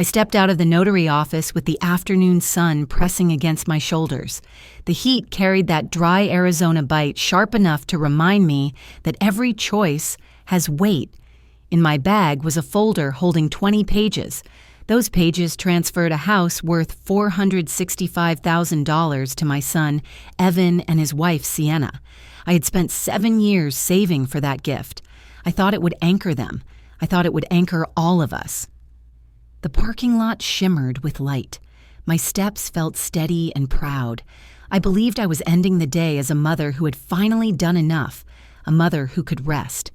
I stepped out of the notary office with the afternoon sun pressing against my shoulders. The heat carried that dry Arizona bite sharp enough to remind me that every choice has weight. In my bag was a folder holding 20 pages. Those pages transferred a house worth $465,000 to my son, Evan, and his wife, Sienna. I had spent 7 years saving for that gift. I thought it would anchor them. I thought it would anchor all of us. The parking lot shimmered with light. My steps felt steady and proud. I believed I was ending the day as a mother who had finally done enough, a mother who could rest.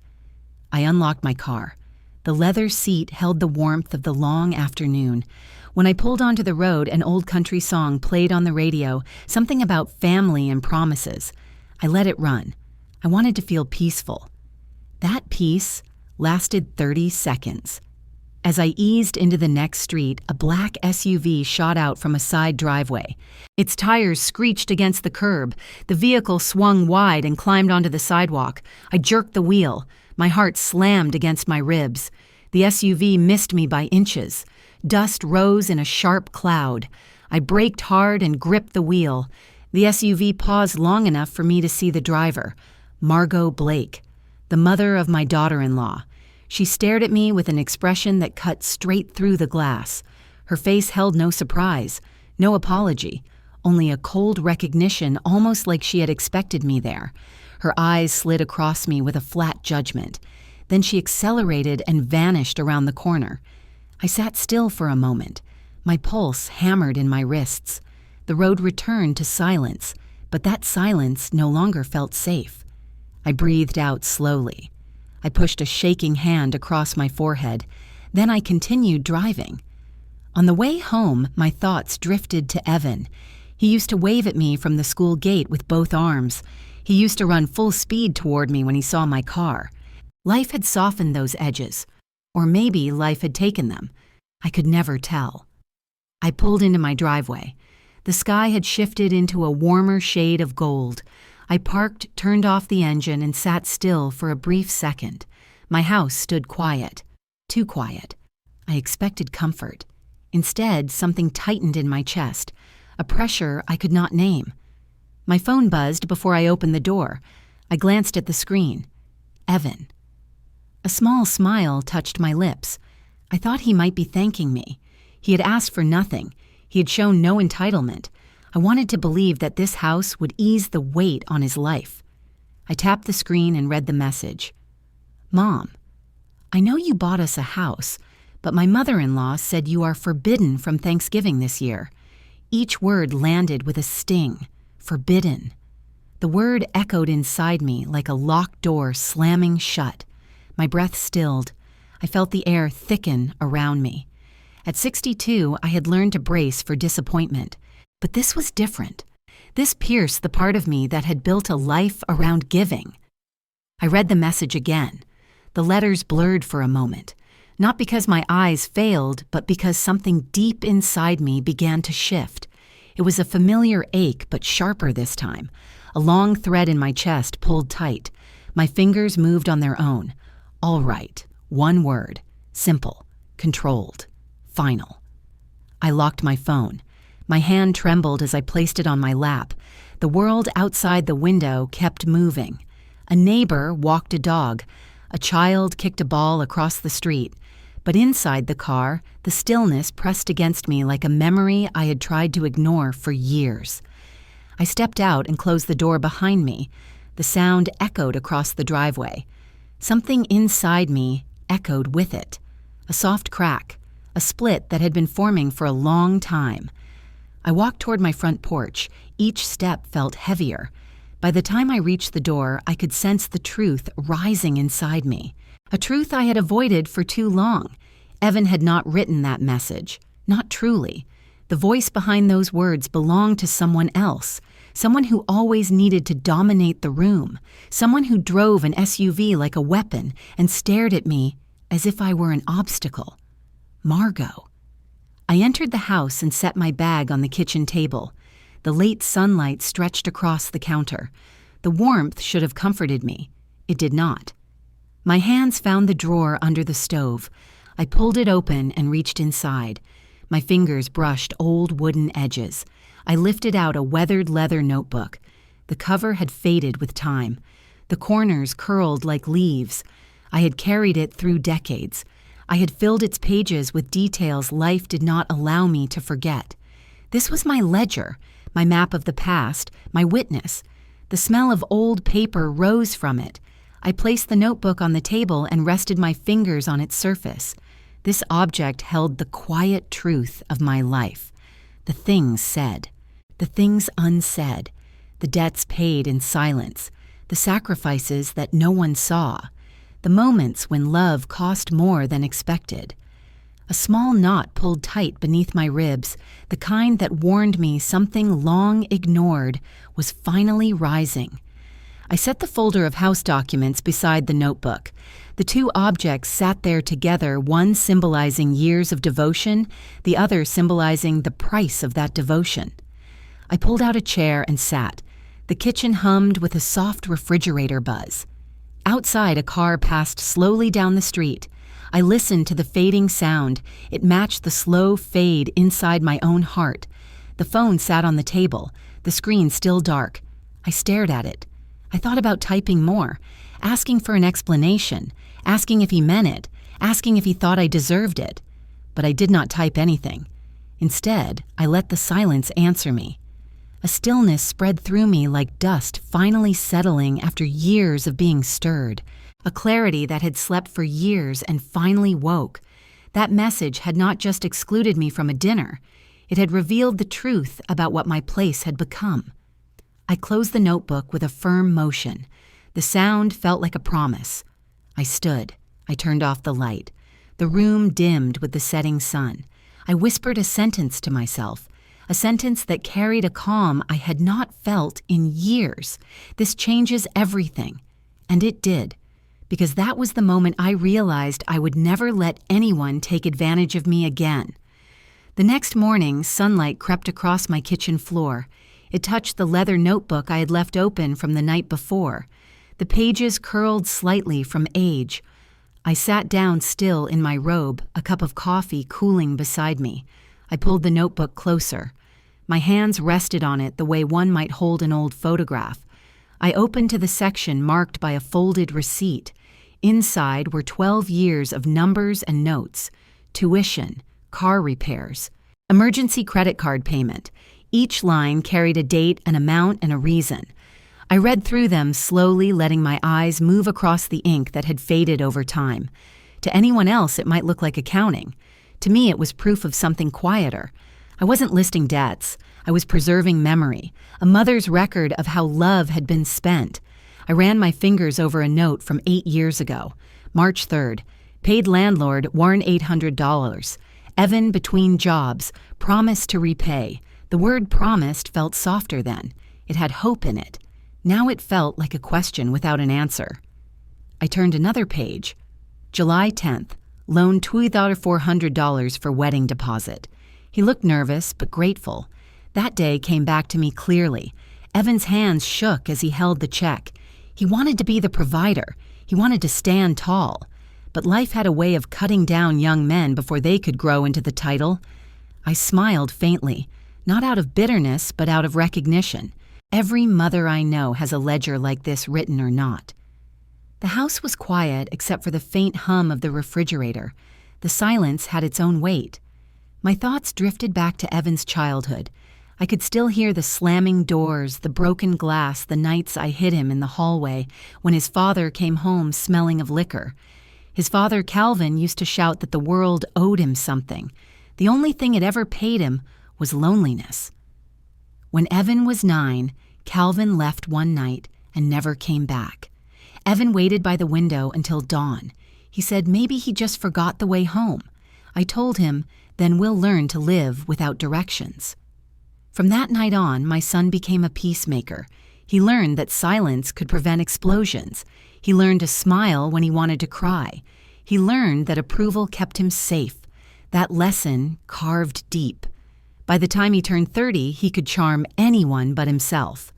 I unlocked my car. The leather seat held the warmth of the long afternoon. When I pulled onto the road, an old country song played on the radio, something about family and promises. I let it run. I wanted to feel peaceful. That peace lasted 30 seconds. As I eased into the next street, a black SUV shot out from a side driveway. Its tires screeched against the curb. The vehicle swung wide and climbed onto the sidewalk. I jerked the wheel. My heart slammed against my ribs. The SUV missed me by inches. Dust rose in a sharp cloud. I braked hard and gripped the wheel. The SUV paused long enough for me to see the driver, Margot Blake, the mother of my daughter-in-law. She stared at me with an expression that cut straight through the glass. Her face held no surprise, no apology, only a cold recognition, almost like she had expected me there. Her eyes slid across me with a flat judgment. Then she accelerated and vanished around the corner. I sat still for a moment. My pulse hammered in my wrists. The road returned to silence, but that silence no longer felt safe. I breathed out slowly. I pushed a shaking hand across my forehead. Then I continued driving. On the way home, my thoughts drifted to Evan. He used to wave at me from the school gate with both arms. He used to run full speed toward me when he saw my car. Life had softened those edges, or maybe life had taken them. I could never tell. I pulled into my driveway. The sky had shifted into a warmer shade of gold. I parked, turned off the engine, and sat still for a brief second. My house stood quiet. Too quiet. I expected comfort. Instead, something tightened in my chest, a pressure I could not name. My phone buzzed before I opened the door. I glanced at the screen. Evan. A small smile touched my lips. I thought he might be thanking me. He had asked for nothing. He had shown no entitlement. I wanted to believe that this house would ease the weight on his life. I tapped the screen and read the message. Mom, I know you bought us a house, but my mother-in-law said you are forbidden from Thanksgiving this year. Each word landed with a sting. Forbidden. The word echoed inside me like a locked door slamming shut. My breath stilled. I felt the air thicken around me. At 62, I had learned to brace for disappointment. But this was different. This pierced the part of me that had built a life around giving. I read the message again. The letters blurred for a moment. Not because my eyes failed, but because something deep inside me began to shift. It was a familiar ache, but sharper this time. A long thread in my chest pulled tight. My fingers moved on their own. All right. One word. Simple. Controlled. Final. I locked my phone. My hand trembled as I placed it on my lap. The world outside the window kept moving. A neighbor walked a dog. A child kicked a ball across the street. But inside the car, the stillness pressed against me like a memory I had tried to ignore for years. I stepped out and closed the door behind me. The sound echoed across the driveway. Something inside me echoed with it. A soft crack, a split that had been forming for a long time. I walked toward my front porch. Each step felt heavier. By the time I reached the door, I could sense the truth rising inside me. A truth I had avoided for too long. Evan had not written that message. Not truly. The voice behind those words belonged to someone else. Someone who always needed to dominate the room. Someone who drove an SUV like a weapon and stared at me as if I were an obstacle. Margot. I entered the house and set my bag on the kitchen table. The late sunlight stretched across the counter. The warmth should have comforted me. It did not. My hands found the drawer under the stove. I pulled it open and reached inside. My fingers brushed old wooden edges. I lifted out a weathered leather notebook. The cover had faded with time. The corners curled like leaves. I had carried it through decades. I had filled its pages with details life did not allow me to forget. This was my ledger, my map of the past, my witness. The smell of old paper rose from it. I placed the notebook on the table and rested my fingers on its surface. This object held the quiet truth of my life. The things said, the things unsaid, the debts paid in silence, the sacrifices that no one saw, the moments when love cost more than expected. A small knot pulled tight beneath my ribs, the kind that warned me something long ignored was finally rising. I set the folder of house documents beside the notebook. The two objects sat there together, one symbolizing years of devotion, the other symbolizing the price of that devotion. I pulled out a chair and sat. The kitchen hummed with a soft refrigerator buzz. Outside, a car passed slowly down the street. I listened to the fading sound. It matched the slow fade inside my own heart. The phone sat on the table, the screen still dark. I stared at it. I thought about typing more, asking for an explanation, asking if he meant it, asking if he thought I deserved it. But I did not type anything. Instead, I let the silence answer me. A stillness spread through me like dust finally settling after years of being stirred. A clarity that had slept for years and finally woke. That message had not just excluded me from a dinner. It had revealed the truth about what my place had become. I closed the notebook with a firm motion. The sound felt like a promise. I stood. I turned off the light. The room dimmed with the setting sun. I whispered a sentence to myself, a sentence that carried a calm I had not felt in years. This changes everything. And it did, because that was the moment I realized I would never let anyone take advantage of me again. The next morning, sunlight crept across my kitchen floor. It touched the leather notebook I had left open from the night before. The pages curled slightly from age. I sat down still in my robe, a cup of coffee cooling beside me. I pulled the notebook closer. My hands rested on it the way one might hold an old photograph. I opened to the section marked by a folded receipt. Inside were 12 years of numbers and notes, tuition, car repairs, emergency credit card payment. Each line carried a date, an amount, and a reason. I read through them slowly, letting my eyes move across the ink that had faded over time. To anyone else, it might look like accounting. To me, it was proof of something quieter. I wasn't listing debts. I was preserving memory, a mother's record of how love had been spent. I ran my fingers over a note from 8 years ago. March 3rd. Paid landlord, Warren $800. Evan between jobs, promised to repay. The word promised felt softer then. It had hope in it. Now it felt like a question without an answer. I turned another page. July 10th. Loaned $2,400 for wedding deposit. He looked nervous but grateful. That day came back to me clearly. Evan's hands shook as he held the check. He wanted to be the provider. He wanted to stand tall. But life had a way of cutting down young men before they could grow into the title. I smiled faintly, not out of bitterness, but out of recognition. Every mother I know has a ledger like this, written or not. The house was quiet except for the faint hum of the refrigerator. The silence had its own weight. My thoughts drifted back to Evan's childhood. I could still hear the slamming doors, the broken glass, the nights I hid him in the hallway when his father came home smelling of liquor. His father, Calvin, used to shout that the world owed him something. The only thing it ever paid him was loneliness. When Evan was 9, Calvin left one night and never came back. Evan waited by the window until dawn. He said maybe he just forgot the way home. I told him, then we'll learn to live without directions. From that night on, my son became a peacemaker. He learned that silence could prevent explosions. He learned to smile when he wanted to cry. He learned that approval kept him safe. That lesson carved deep. By the time he turned 30, he could charm anyone but himself.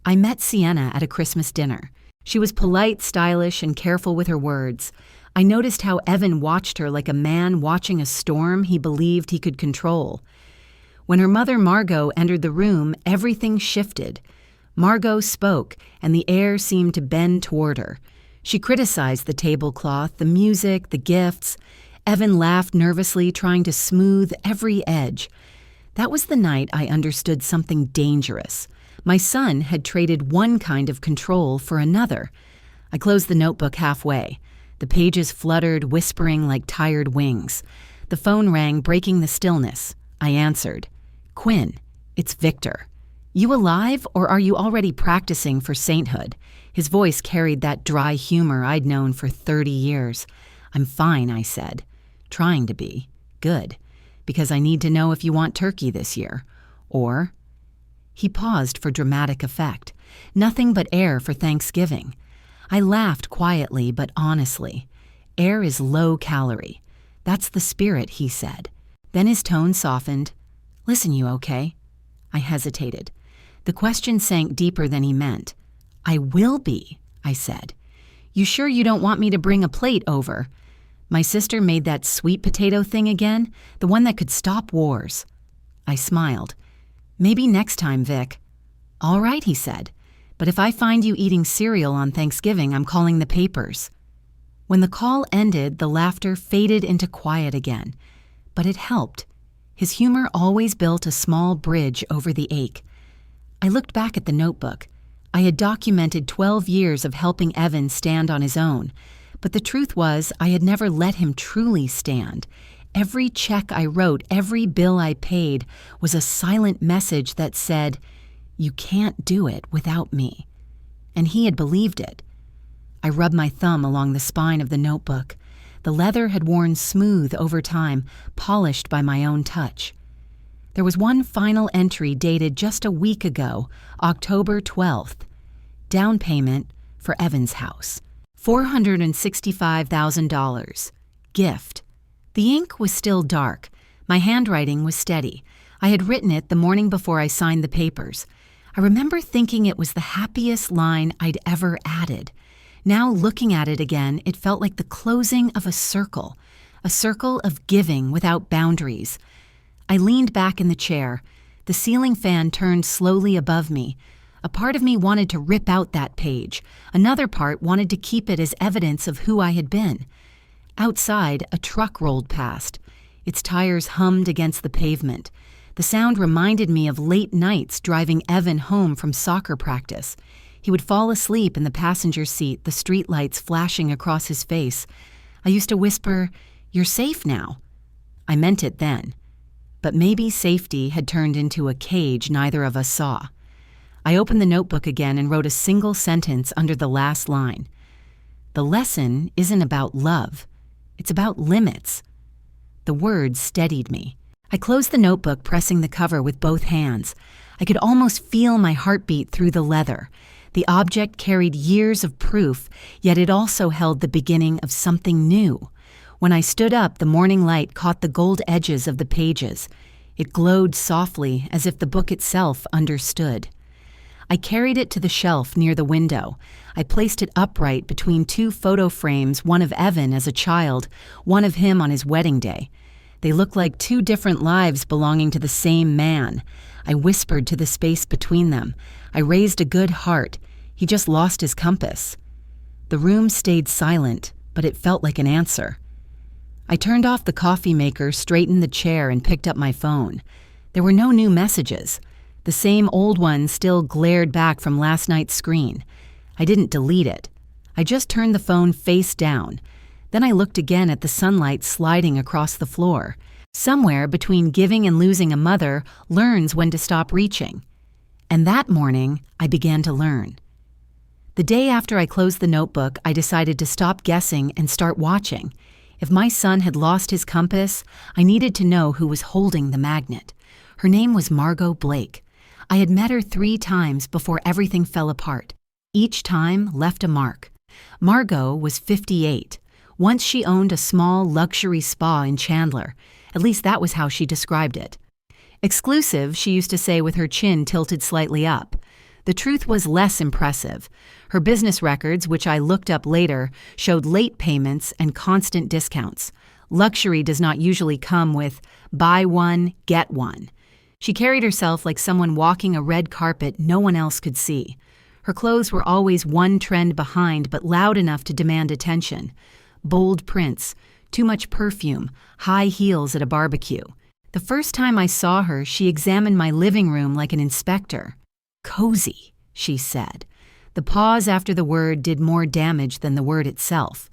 I met Sienna at a Christmas dinner. She was polite, stylish, and careful with her words. I noticed how Evan watched her like a man watching a storm he believed he could control. When her mother Margot entered the room, everything shifted. Margot spoke, and the air seemed to bend toward her. She criticized the tablecloth, the music, the gifts. Evan laughed nervously, trying to smooth every edge. That was the night I understood something dangerous. My son had traded one kind of control for another. I closed the notebook halfway. The pages fluttered, whispering like tired wings. The phone rang, breaking the stillness. I answered. "Quinn, it's Victor. You alive, or are you already practicing for sainthood?" His voice carried that dry humor I'd known for 30 years. "I'm fine," I said. "Trying to be. Good. Because I need to know if you want turkey this year. Or—" He paused for dramatic effect. "Nothing but air for Thanksgiving." I laughed quietly but honestly. "Air is low calorie. That's the spirit," he said. Then his tone softened. "Listen, you okay?" I hesitated. The question sank deeper than he meant. "I will be," I said. "You sure you don't want me to bring a plate over?" My sister made that sweet potato thing again, the one that could stop wars. I smiled. "Maybe next time, Vic." "All right," he said. "But if I find you eating cereal on Thanksgiving, I'm calling the papers." When the call ended, the laughter faded into quiet again. But it helped. His humor always built a small bridge over the ache. I looked back at the notebook. I had documented 12 years of helping Evan stand on his own. But the truth was, I had never let him truly stand. Every check I wrote, every bill I paid, was a silent message that said, "You can't do it without me." And he had believed it. I rubbed my thumb along the spine of the notebook. The leather had worn smooth over time, polished by my own touch. There was one final entry dated just a week ago, October 12th. Down payment for Evan's house. $465,000. Gift. The ink was still dark. My handwriting was steady. I had written it the morning before I signed the papers. I remember thinking it was the happiest line I'd ever added. Now, looking at it again, it felt like the closing of a circle of giving without boundaries. I leaned back in the chair. The ceiling fan turned slowly above me. A part of me wanted to rip out that page. Another part wanted to keep it as evidence of who I had been. Outside, a truck rolled past. Its tires hummed against the pavement. The sound reminded me of late nights driving Evan home from soccer practice. He would fall asleep in the passenger seat, the streetlights flashing across his face. I used to whisper, "You're safe now." I meant it then. But maybe safety had turned into a cage neither of us saw. I opened the notebook again and wrote a single sentence under the last line. The lesson isn't about love. It's about limits. The words steadied me. I closed the notebook, pressing the cover with both hands. I could almost feel my heartbeat through the leather. The object carried years of proof, yet it also held the beginning of something new. When I stood up, the morning light caught the gold edges of the pages. It glowed softly, as if the book itself understood. I carried it to the shelf near the window. I placed it upright between two photo frames, one of Evan as a child, one of him on his wedding day. They looked like two different lives belonging to the same man. I whispered to the space between them. I raised a good heart. He just lost his compass. The room stayed silent, but it felt like an answer. I turned off the coffee maker, straightened the chair, and picked up my phone. There were no new messages. The same old one still glared back from last night's screen. I didn't delete it. I just turned the phone face down. Then I looked again at the sunlight sliding across the floor. Somewhere between giving and losing a mother learns when to stop reaching. And that morning, I began to learn. The day after I closed the notebook, I decided to stop guessing and start watching. If my son had lost his compass, I needed to know who was holding the magnet. Her name was Margot Blake. I had met her 3 times before everything fell apart. Each time left a mark. Margot was 58. Once she owned a small luxury spa in Chandler. At least that was how she described it. Exclusive, she used to say with her chin tilted slightly up. The truth was less impressive. Her business records, which I looked up later, showed late payments and constant discounts. Luxury does not usually come with buy one, get one. She carried herself like someone walking a red carpet no one else could see. Her clothes were always one trend behind, but loud enough to demand attention. Bold prints, too much perfume, high heels at a barbecue. The first time I saw her, she examined my living room like an inspector. "Cozy," she said. The pause after the word did more damage than the word itself.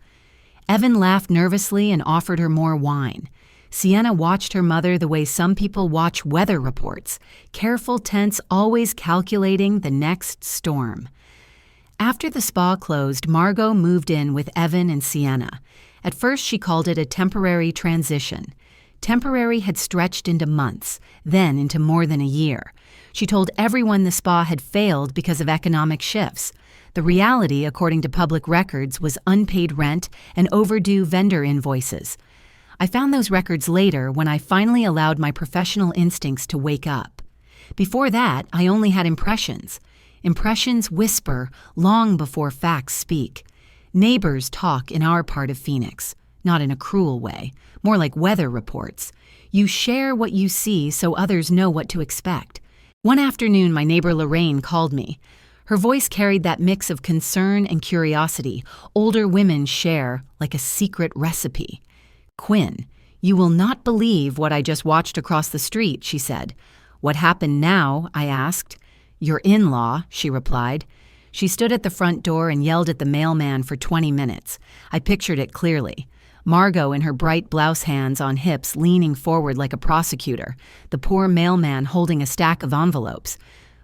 Evan laughed nervously and offered her more wine. Sienna watched her mother the way some people watch weather reports, careful, tense, always calculating the next storm. After the spa closed, Margot moved in with Evan and Sienna. At first, she called it a temporary transition. Temporary had stretched into months, then into more than a year. She told everyone the spa had failed because of economic shifts. The reality, according to public records, was unpaid rent and overdue vendor invoices. I found those records later when I finally allowed my professional instincts to wake up. Before that, I only had impressions. Impressions whisper long before facts speak. Neighbors talk in our part of Phoenix, not in a cruel way, more like weather reports. You share what you see so others know what to expect. One afternoon, my neighbor Lorraine called me. Her voice carried that mix of concern and curiosity older women share like a secret recipe. "Quinn, you will not believe what I just watched across the street," she said. "What happened now?" I asked. "Your in-law," she replied. She stood at the front door and yelled at the mailman for 20 minutes. I pictured it clearly. Margot in her bright blouse hands on hips leaning forward like a prosecutor, the poor mailman holding a stack of envelopes.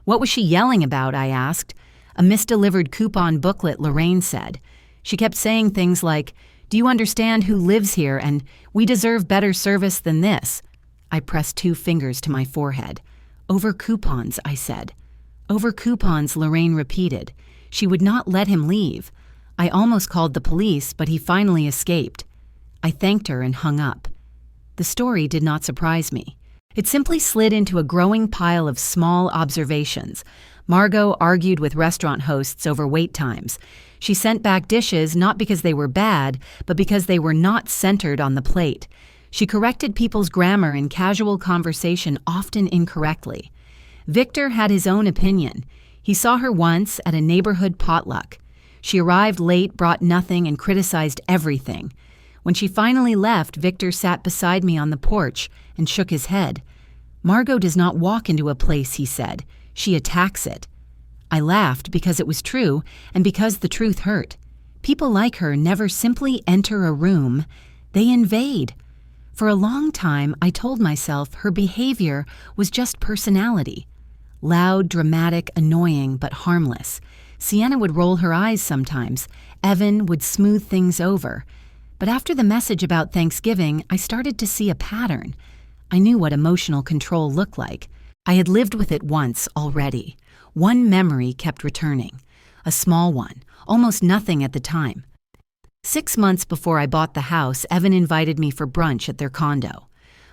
"What was she yelling about?" I asked. "A misdelivered coupon booklet," Lorraine said. She kept saying things like, "Do you understand who lives here?" and "We deserve better service than this." I pressed 2 fingers to my forehead. "Over coupons," I said. "Over coupons," Lorraine repeated. She would not let him leave. I almost called the police, but he finally escaped. I thanked her and hung up. The story did not surprise me. It simply slid into a growing pile of small observations. Margot argued with restaurant hosts over wait times. She sent back dishes not because they were bad, but because they were not centered on the plate. She corrected people's grammar in casual conversation, often incorrectly. Victor had his own opinion. He saw her once at a neighborhood potluck. She arrived late, brought nothing, and criticized everything. When she finally left, Victor sat beside me on the porch and shook his head. "Margot does not walk into a place," he said. "She attacks it." I laughed because it was true and because the truth hurt. People like her never simply enter a room. They invade. For a long time, I told myself her behavior was just personality. Loud, dramatic, annoying, but harmless. Sienna would roll her eyes sometimes. Evan would smooth things over. But after the message about Thanksgiving, I started to see a pattern. I knew what emotional control looked like. I had lived with it once already. One memory kept returning. A small one, almost nothing at the time. 6 months before I bought the house, Evan invited me for brunch at their condo.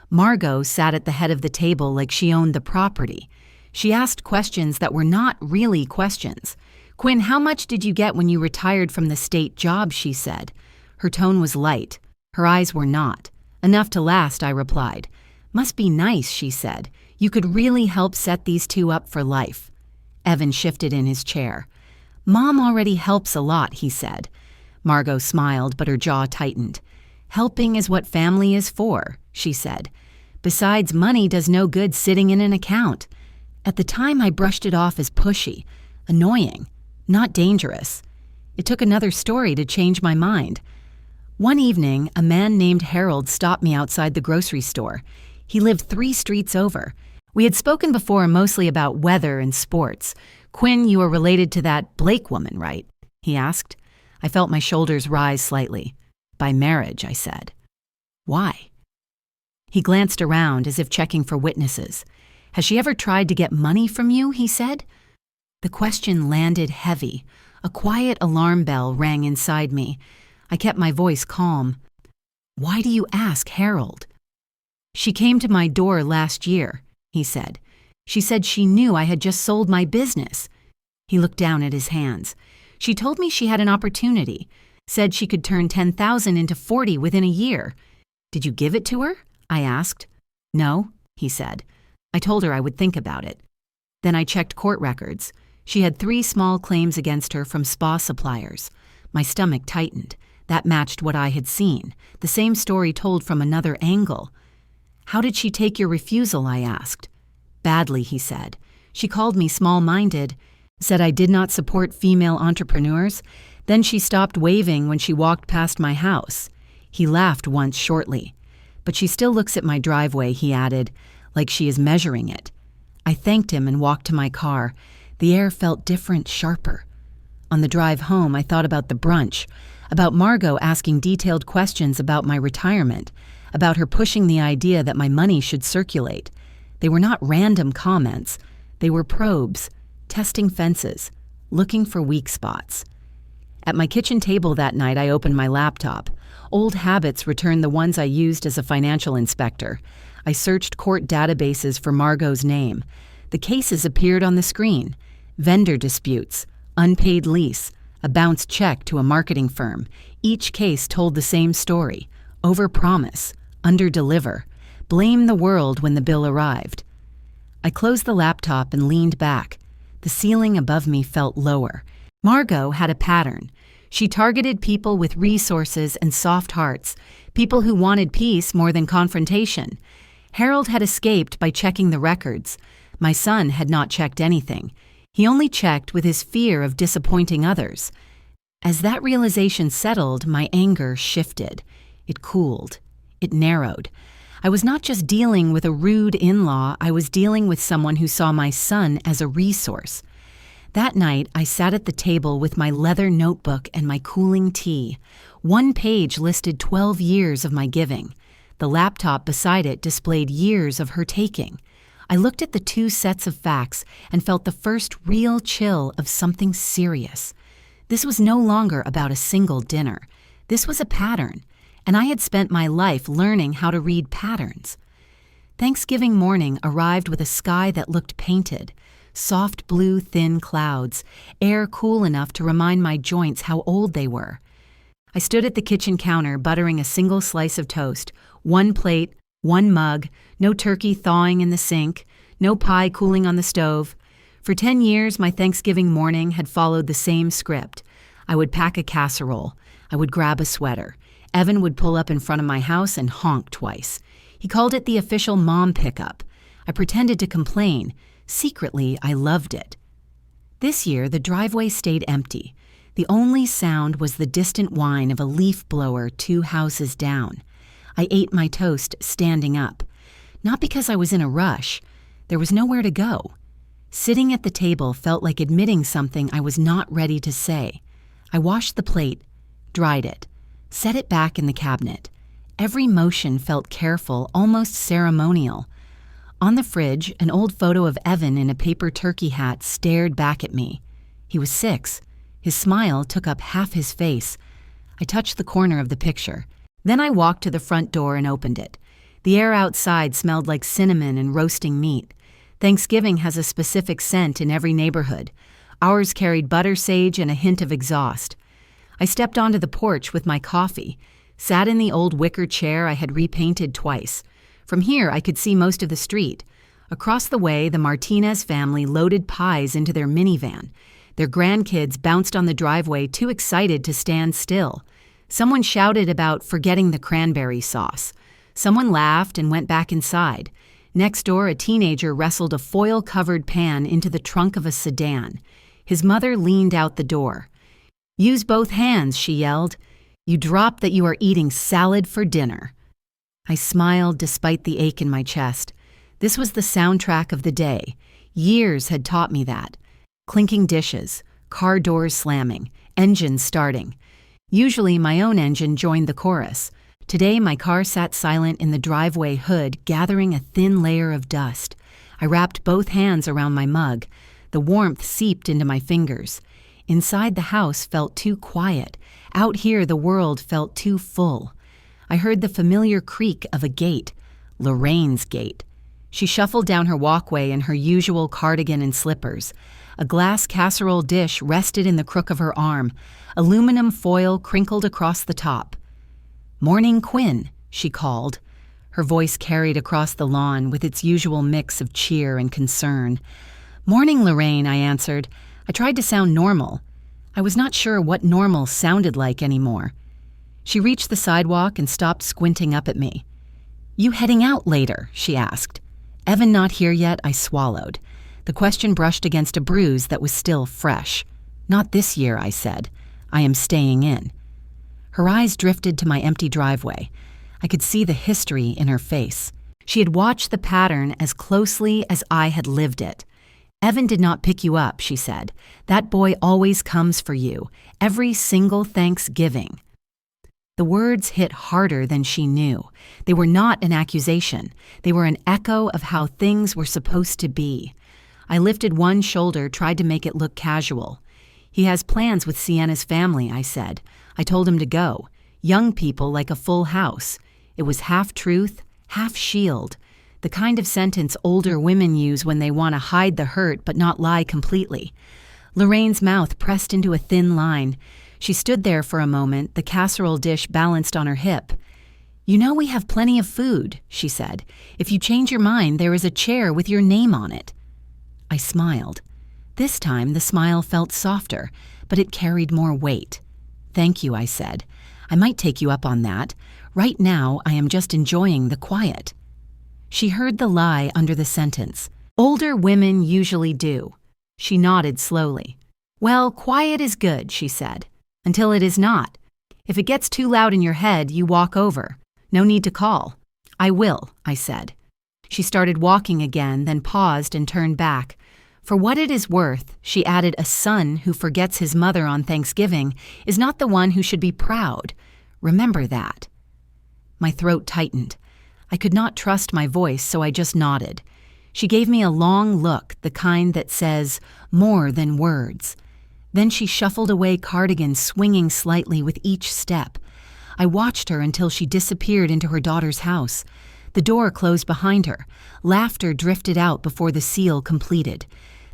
Margot sat at the head of the table like she owned the property. She asked questions that were not really questions. "Quinn, how much did you get when you retired from the state job?" she said. Her tone was light. Her eyes were not. "Enough to last," I replied. "Must be nice," she said. "You could really help set these two up for life." Evan shifted in his chair. "Mom already helps a lot," he said. Margot smiled, but her jaw tightened. "Helping is what family is for," she said. "Besides, money does no good sitting in an account." At the time, I brushed it off as pushy, annoying, not dangerous. It took another story to change my mind. One evening, a man named Harold stopped me outside the grocery store. He lived 3 streets over. We had spoken before mostly about weather and sports. "Quinn, you are related to that Blake woman, right?" he asked. I felt my shoulders rise slightly. "By marriage," I said. "Why?" He glanced around as if checking for witnesses. "Has she ever tried to get money from you?" he said. The question landed heavy. A quiet alarm bell rang inside me. I kept my voice calm. "Why do you ask, Harold?" "She came to my door last year," he said. "She said she knew I had just sold my business. He looked down at his hands. She told me she had an opportunity, said she could turn 10,000 into 40 within a year. Did you give it to her? I asked. No, he said. I told her I would think about it. Then I checked court records. She had 3 small claims against her from spa suppliers. My stomach tightened. That matched what I had seen, the same story told from another angle. How did she take your refusal? I asked. Badly, he said. She called me small-minded, said I did not support female entrepreneurs. Then she stopped waving when she walked past my house. He laughed once shortly. But she still looks at my driveway, he added, like she is measuring it. I thanked him and walked to my car. The air felt different, sharper. On the drive home, I thought about the brunch, about Margot asking detailed questions about my retirement, about her pushing the idea that my money should circulate. They were not random comments. They were probes, testing fences, looking for weak spots. At my kitchen table that night, I opened my laptop. Old habits returned the ones I used as a financial inspector. I searched court databases for Margot's name. The cases appeared on the screen. Vendor disputes, unpaid lease, a bounced check to a marketing firm. Each case told the same story. Overpromise, underdeliver, blame the world when the bill arrived. I closed the laptop and leaned back. The ceiling above me felt lower. Margot had a pattern. She targeted people with resources and soft hearts, people who wanted peace more than confrontation. Harold had escaped by checking the records. My son had not checked anything. He only checked with his fear of disappointing others. As that realization settled, my anger shifted. It cooled. It narrowed. I was not just dealing with a rude in-law, I was dealing with someone who saw my son as a resource. That night, I sat at the table with my leather notebook and my cooling tea. One page listed 12 years of my giving. The laptop beside it displayed years of her taking. I looked at the 2 sets of facts and felt the first real chill of something serious. This was no longer about a single dinner. This was a pattern, and I had spent my life learning how to read patterns. Thanksgiving morning arrived with a sky that looked painted. Soft blue, thin clouds, air cool enough to remind my joints how old they were. I stood at the kitchen counter buttering a single slice of toast, 1 plate, 1 mug, no turkey thawing in the sink, no pie cooling on the stove. For 10 years, my Thanksgiving morning had followed the same script. I would pack a casserole. I would grab a sweater. Evan would pull up in front of my house and honk twice. He called it the official mom pickup. I pretended to complain. Secretly, I loved it. This year, the driveway stayed empty. The only sound was the distant whine of a leaf blower 2 houses down. I ate my toast standing up. Not because I was in a rush. There was nowhere to go. Sitting at the table felt like admitting something I was not ready to say. I washed the plate, dried it, set it back in the cabinet. Every motion felt careful, almost ceremonial. On the fridge, an old photo of Evan in a paper turkey hat stared back at me. He was 6. His smile took up half his face. I touched the corner of the picture. Then I walked to the front door and opened it. The air outside smelled like cinnamon and roasting meat. Thanksgiving has a specific scent in every neighborhood. Ours carried butter sage and a hint of exhaust. I stepped onto the porch with my coffee, sat in the old wicker chair I had repainted twice. From here, I could see most of the street. Across the way, the Martinez family loaded pies into their minivan. Their grandkids bounced on the driveway, too excited to stand still. Someone shouted about forgetting the cranberry sauce. Someone laughed and went back inside. Next door, a teenager wrestled a foil-covered pan into the trunk of a sedan. His mother leaned out the door. "Use both hands," she yelled. "You drop that you are eating salad for dinner." I smiled despite the ache in my chest. This was the soundtrack of the day. Years had taught me that. Clinking dishes, car doors slamming, engines starting. Usually my own engine joined the chorus. Today my car sat silent in the driveway hood, gathering a thin layer of dust. I wrapped both hands around my mug. The warmth seeped into my fingers. Inside the house felt too quiet. Out here the world felt too full. I heard the familiar creak of a gate. Lorraine's gate. She shuffled down her walkway in her usual cardigan and slippers. A glass casserole dish rested in the crook of her arm, aluminum foil crinkled across the top. "Morning, Quinn," she called. Her voice carried across the lawn with its usual mix of cheer and concern. "Morning, Lorraine," I answered. I tried to sound normal. I was not sure what normal sounded like anymore. She reached the sidewalk and stopped squinting up at me. "You heading out later?" she asked. "Evan not here yet?" I swallowed. The question brushed against a bruise that was still fresh. "Not this year," I said. "I am staying in." Her eyes drifted to my empty driveway. I could see the history in her face. She had watched the pattern as closely as I had lived it. "Evan did not pick you up," she said. "That boy always comes for you, every single Thanksgiving." The words hit harder than she knew. They were not an accusation. They were an echo of how things were supposed to be. I lifted one shoulder, tried to make it look casual. "He has plans with Sienna's family," I said. "I told him to go. Young people like a full house." It was half truth, half shield. The kind of sentence older women use when they want to hide the hurt but not lie completely. Lorraine's mouth pressed into a thin line. She stood there for a moment, the casserole dish balanced on her hip. "You know we have plenty of food," she said. "If you change your mind, there is a chair with your name on it." I smiled. This time the smile felt softer, but it carried more weight. "Thank you," I said. "I might take you up on that. Right now, I am just enjoying the quiet." She heard the lie under the sentence. "Older women usually do." She nodded slowly. "Well, quiet is good," she said. "Until it is not. If it gets too loud in your head, you walk over. No need to call." "I will," I said. She started walking again, then paused and turned back. "For what it is worth," she added, "a son who forgets his mother on Thanksgiving is not the one who should be proud. Remember that." My throat tightened. I could not trust my voice, so I just nodded. She gave me a long look, the kind that says, more than words. Then she shuffled away, cardigan swinging slightly with each step. I watched her until she disappeared into her daughter's house. The door closed behind her. Laughter drifted out before the seal completed.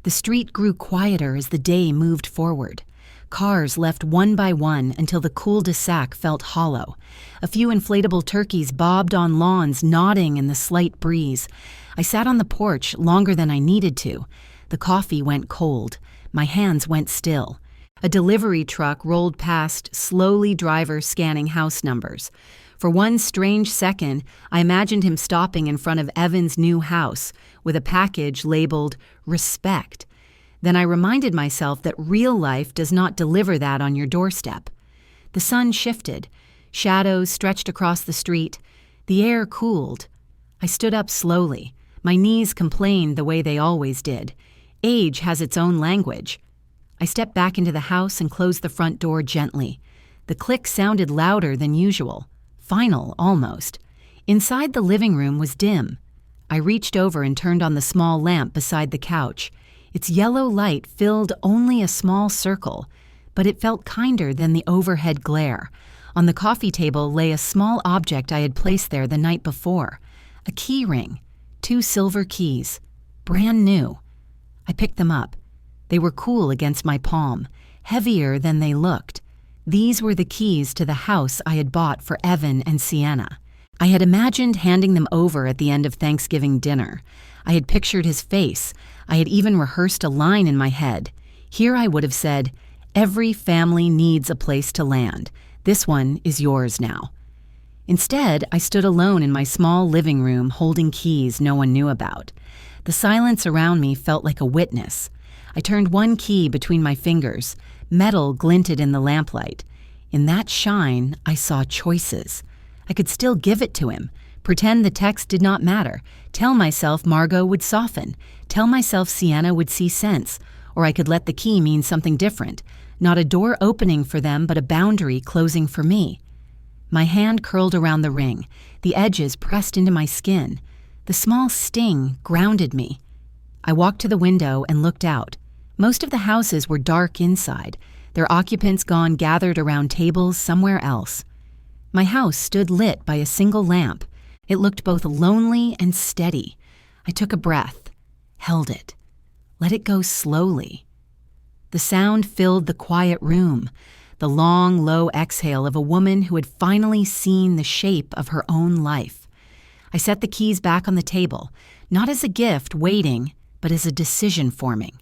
The street grew quieter as the day moved forward. Cars left one by one until the cul-de-sac felt hollow. A few inflatable turkeys bobbed on lawns, nodding in the slight breeze. I sat on the porch longer than I needed to. The coffee went cold. My hands went still. A delivery truck rolled past, slowly, driver scanning house numbers. For one strange second, I imagined him stopping in front of Evan's new house with a package labeled "Respect." Then I reminded myself that real life does not deliver that on your doorstep. The sun shifted. Shadows stretched across the street. The air cooled. I stood up slowly. My knees complained the way they always did. Age has its own language. I stepped back into the house and closed the front door gently. The click sounded louder than usual. Final, almost. Inside the living room was dim. I reached over and turned on the small lamp beside the couch. Its yellow light filled only a small circle, but it felt kinder than the overhead glare. On the coffee table lay a small object I had placed there the night before. A key ring. 2 silver keys. Brand new. I picked them up. They were cool against my palm, heavier than they looked. These were the keys to the house I had bought for Evan and Sienna. I had imagined handing them over at the end of Thanksgiving dinner. I had pictured his face. I had even rehearsed a line in my head. Here I would have said, "Every family needs a place to land. This one is yours now." Instead, I stood alone in my small living room holding keys no one knew about. The silence around me felt like a witness. I turned one key between my fingers. Metal glinted in the lamplight. In that shine, I saw choices. I could still give it to him. Pretend the text did not matter. Tell myself Margot would soften. Tell myself Sienna would see sense. Or I could let the key mean something different. Not a door opening for them, but a boundary closing for me. My hand curled around the ring. The edges pressed into my skin. The small sting grounded me. I walked to the window and looked out. Most of the houses were dark inside, their occupants gone gathered around tables somewhere else. My house stood lit by a single lamp. It looked both lonely and steady. I took a breath, held it, let it go slowly. The sound filled the quiet room, the long, low exhale of a woman who had finally seen the shape of her own life. I set the keys back on the table, not as a gift waiting, but as a decision forming.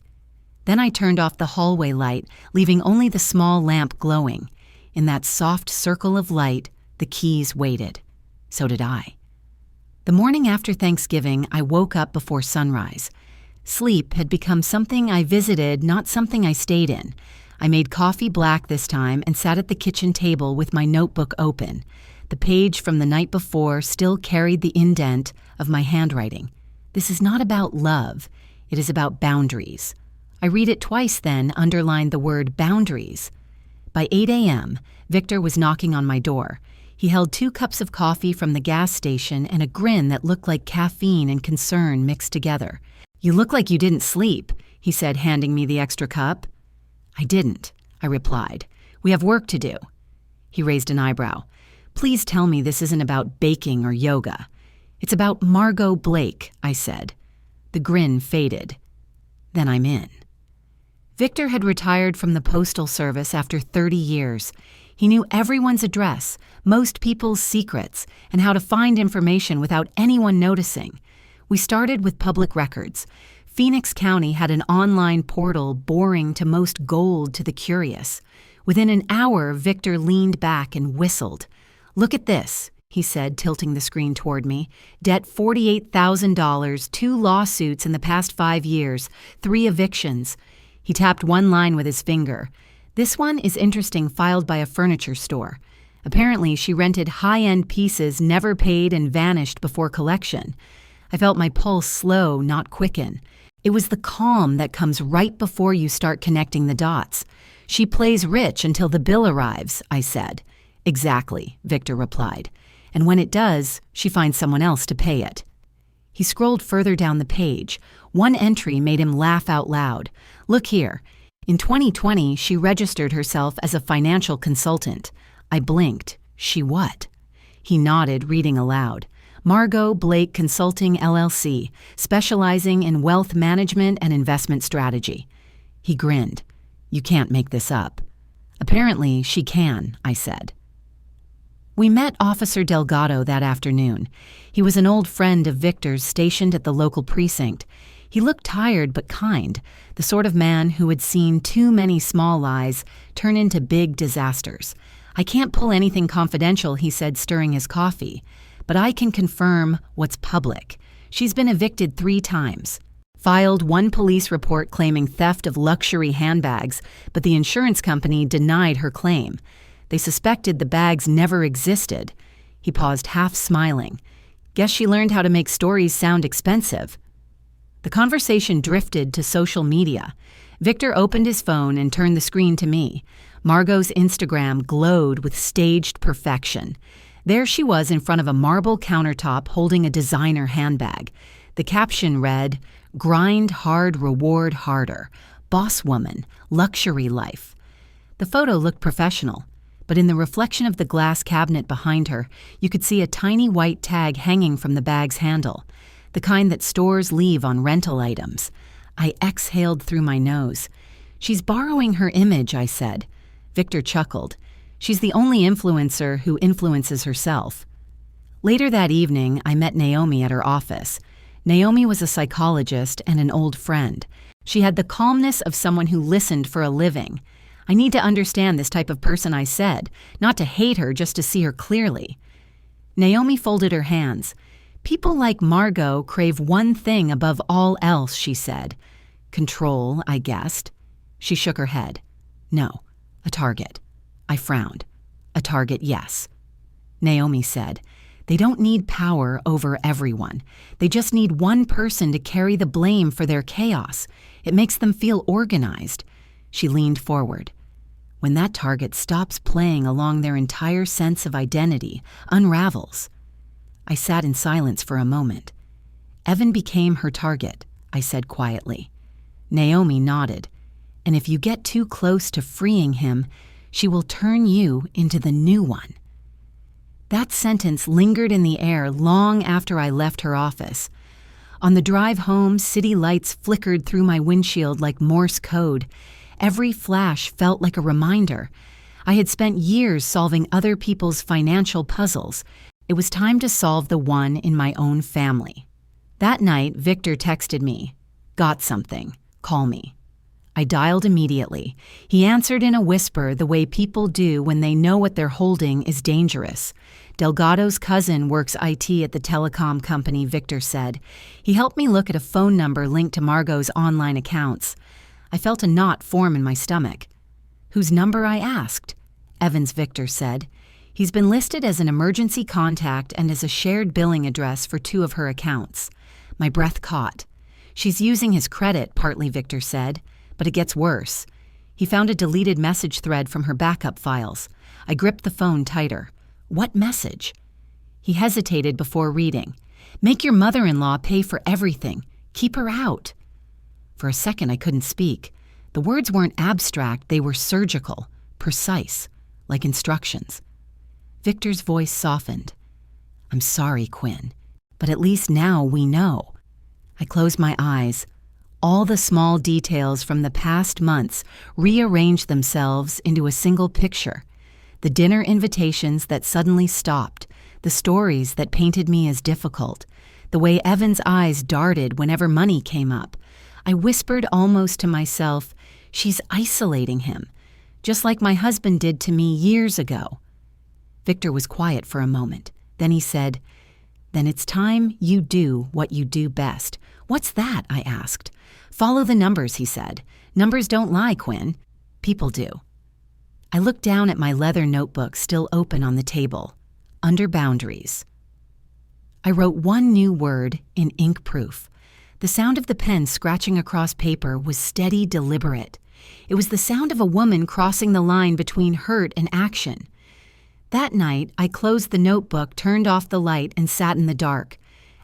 Then I turned off the hallway light, leaving only the small lamp glowing. In that soft circle of light, the keys waited. So did I. The morning after Thanksgiving, I woke up before sunrise. Sleep had become something I visited, not something I stayed in. I made coffee black this time and sat at the kitchen table with my notebook open. The page from the night before still carried the indent of my handwriting. This is not about love. It is about boundaries. I read it twice then, underlined the word boundaries. By 8 a.m., Victor was knocking on my door. He held 2 cups of coffee from the gas station and a grin that looked like caffeine and concern mixed together. "You look like you didn't sleep," he said, handing me the extra cup. "I didn't," I replied. "We have work to do." He raised an eyebrow. "Please tell me this isn't about baking or yoga." "It's about Margot Blake," I said. The grin faded. "Then I'm in." Victor had retired from the Postal Service after 30 years. He knew everyone's address, most people's secrets, and how to find information without anyone noticing. We started with public records. Phoenix County had an online portal boring to most gold to the curious. Within an hour, Victor leaned back and whistled. "Look at this," he said, tilting the screen toward me. "Debt $48,000, 2 lawsuits in the past 5 years, 3 evictions. He tapped one line with his finger. "This one is interesting, filed by a furniture store. Apparently, she rented high-end pieces, never paid, and vanished before collection." I felt my pulse slow, not quicken. It was the calm that comes right before you start connecting the dots. "She plays rich until the bill arrives," I said. "Exactly," Victor replied. "And when it does, she finds someone else to pay it." He scrolled further down the page. One entry made him laugh out loud. "Look here. In 2020, she registered herself as a financial consultant." I blinked. "She what?" He nodded, reading aloud. "Margot Blake Consulting, LLC, specializing in wealth management and investment strategy." He grinned. "You can't make this up." "Apparently, she can," I said. We met Officer Delgado that afternoon. He was an old friend of Victor's stationed at the local precinct. He looked tired but kind, the sort of man who had seen too many small lies turn into big disasters. "I can't pull anything confidential," he said, stirring his coffee. "But I can confirm what's public. She's been evicted 3 times. Filed 1 police report claiming theft of luxury handbags, but the insurance company denied her claim. They suspected the bags never existed." He paused, half smiling. "Guess she learned how to make stories sound expensive." The conversation drifted to social media. Victor opened his phone and turned the screen to me. Margot's Instagram glowed with staged perfection. There she was in front of a marble countertop holding a designer handbag. The caption read, "Grind hard, reward harder. Boss woman, luxury life." The photo looked professional, but in the reflection of the glass cabinet behind her, you could see a tiny white tag hanging from the bag's handle, the kind that stores leave on rental items. I exhaled through my nose. "She's borrowing her image," I said. Victor chuckled. "She's the only influencer who influences herself." Later that evening, I met Naomi at her office. Naomi was a psychologist and an old friend. She had the calmness of someone who listened for a living. "I need to understand this type of person," I said, not to hate her, just to see her clearly. Naomi folded her hands. "People like Margot crave one thing above all else," she said. "Control," I guessed. She shook her head. "No, a target." I frowned. "A target, yes." Naomi said, "They don't need power over everyone. They just need one person to carry the blame for their chaos. It makes them feel organized." She leaned forward. "When that target stops playing along their entire sense of identity, unravels." I sat in silence for a moment. "Evan became her target," I said quietly. Naomi nodded. "And if you get too close to freeing him, she will turn you into the new one." That sentence lingered in the air long after I left her office. On the drive home, city lights flickered through my windshield like Morse code. Every flash felt like a reminder. I had spent years solving other people's financial puzzles. It was time to solve the one in my own family. That night, Victor texted me, "Got something. Call me." I dialed immediately. He answered in a whisper, the way people do when they know what they're holding is dangerous. Delgado's cousin works IT at the telecom company, Victor said. He helped me look at a phone number linked to Margot's online accounts. I felt a knot form in my stomach. "Whose number?" I asked. "Evan's," Victor said. "He's been listed as an emergency contact and as a shared billing address for 2 of her accounts." My breath caught. "She's using his credit," partly, Victor said. "But it gets worse." He found a deleted message thread from her backup files. I gripped the phone tighter. "What message?" He hesitated before reading. "Make your mother-in-law pay for everything. Keep her out." For a second, I couldn't speak. The words weren't abstract, they were surgical, precise, like instructions. Victor's voice softened. "I'm sorry, Quinn, but at least now we know." I closed my eyes. All the small details from the past months rearranged themselves into a single picture. The dinner invitations that suddenly stopped, the stories that painted me as difficult, the way Evan's eyes darted whenever money came up. I whispered almost to myself, "She's isolating him, just like my husband did to me years ago." Victor was quiet for a moment. Then he said, "Then it's time you do what you do best." "What's that?" I asked. "Follow the numbers," he said. "Numbers don't lie, Quinn. People do." I looked down at my leather notebook still open on the table. Under boundaries. I wrote one new word in ink proof. The sound of the pen scratching across paper was steady, deliberate. It was the sound of a woman crossing the line between hurt and action. That night, I closed the notebook, turned off the light, and sat in the dark.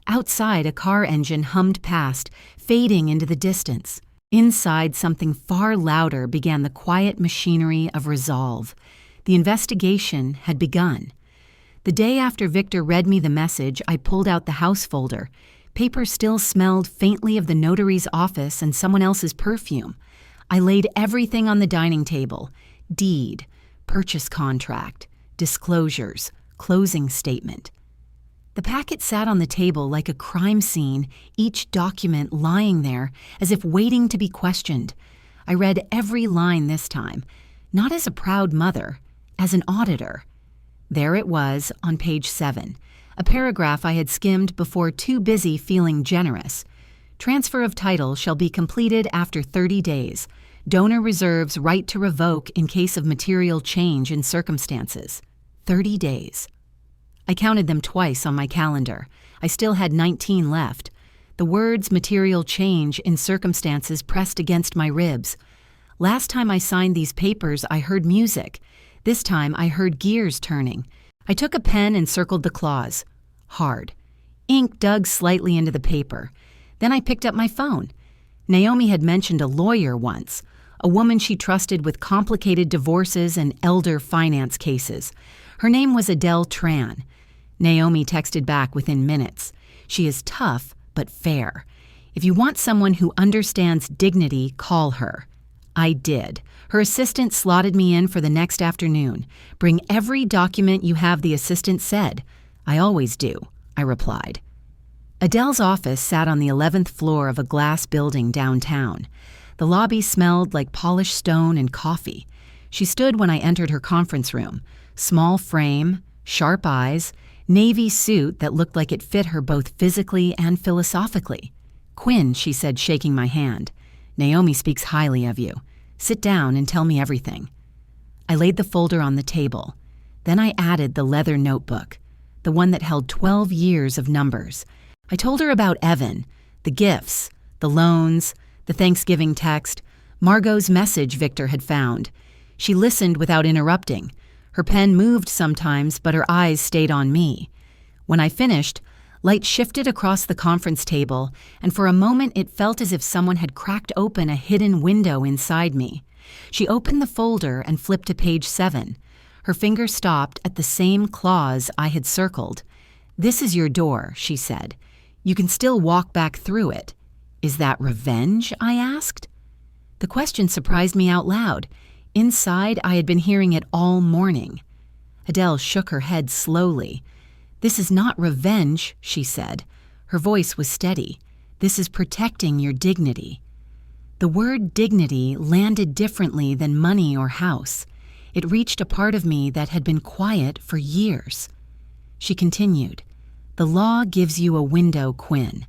Outside, a car engine hummed past, fading into the distance. Inside, something far louder began the quiet machinery of resolve. The investigation had begun. The day after Victor read me the message, I pulled out the house folder. Paper still smelled faintly of the notary's office and someone else's perfume. I laid everything on the dining table: deed, purchase contract, disclosures, closing statement. The packet sat on the table like a crime scene, each document lying there as if waiting to be questioned. I read every line this time, not as a proud mother, as an auditor. There it was on page 7, a paragraph I had skimmed before too busy feeling generous. Transfer of title shall be completed after 30 days. Donor reserves right to revoke in case of material change in circumstances. 30 days. I counted them twice on my calendar. I still had 19 left. The words "material change in circumstances" pressed against my ribs. Last time I signed these papers, I heard music. This time I heard gears turning. I took a pen and circled the clause. Hard. Ink dug slightly into the paper. Then I picked up my phone. Naomi had mentioned a lawyer once, a woman she trusted with complicated divorces and elder finance cases. Her name was Adele Tran. Naomi texted back within minutes. "She is tough, but fair. If you want someone who understands dignity, call her." I did. Her assistant slotted me in for the next afternoon. "Bring every document you have," the assistant said. "I always do," I replied. Adele's office sat on the 11th floor of a glass building downtown. The lobby smelled like polished stone and coffee. She stood when I entered her conference room. Small frame, sharp eyes, navy suit that looked like it fit her both physically and philosophically. "Quinn," she said, shaking my hand. "Naomi speaks highly of you. Sit down and tell me everything." I laid the folder on the table. Then I added the leather notebook, the one that held 12 years of numbers. I told her about Evan, the gifts, the loans, the Thanksgiving text, Margot's message Victor had found. She listened without interrupting. Her pen moved sometimes, but her eyes stayed on me. When I finished, light shifted across the conference table, and for a moment it felt as if someone had cracked open a hidden window inside me. She opened the folder and flipped to page 7. Her finger stopped at the same clause I had circled. "This is your door," she said. "You can still walk back through it." "Is that revenge?" I asked. The question surprised me out loud. Inside, I had been hearing it all morning. Adele shook her head slowly. "This is not revenge," she said. Her voice was steady. "This is protecting your dignity." The word dignity landed differently than money or house. It reached a part of me that had been quiet for years. She continued, "The law gives you a window, Quinn.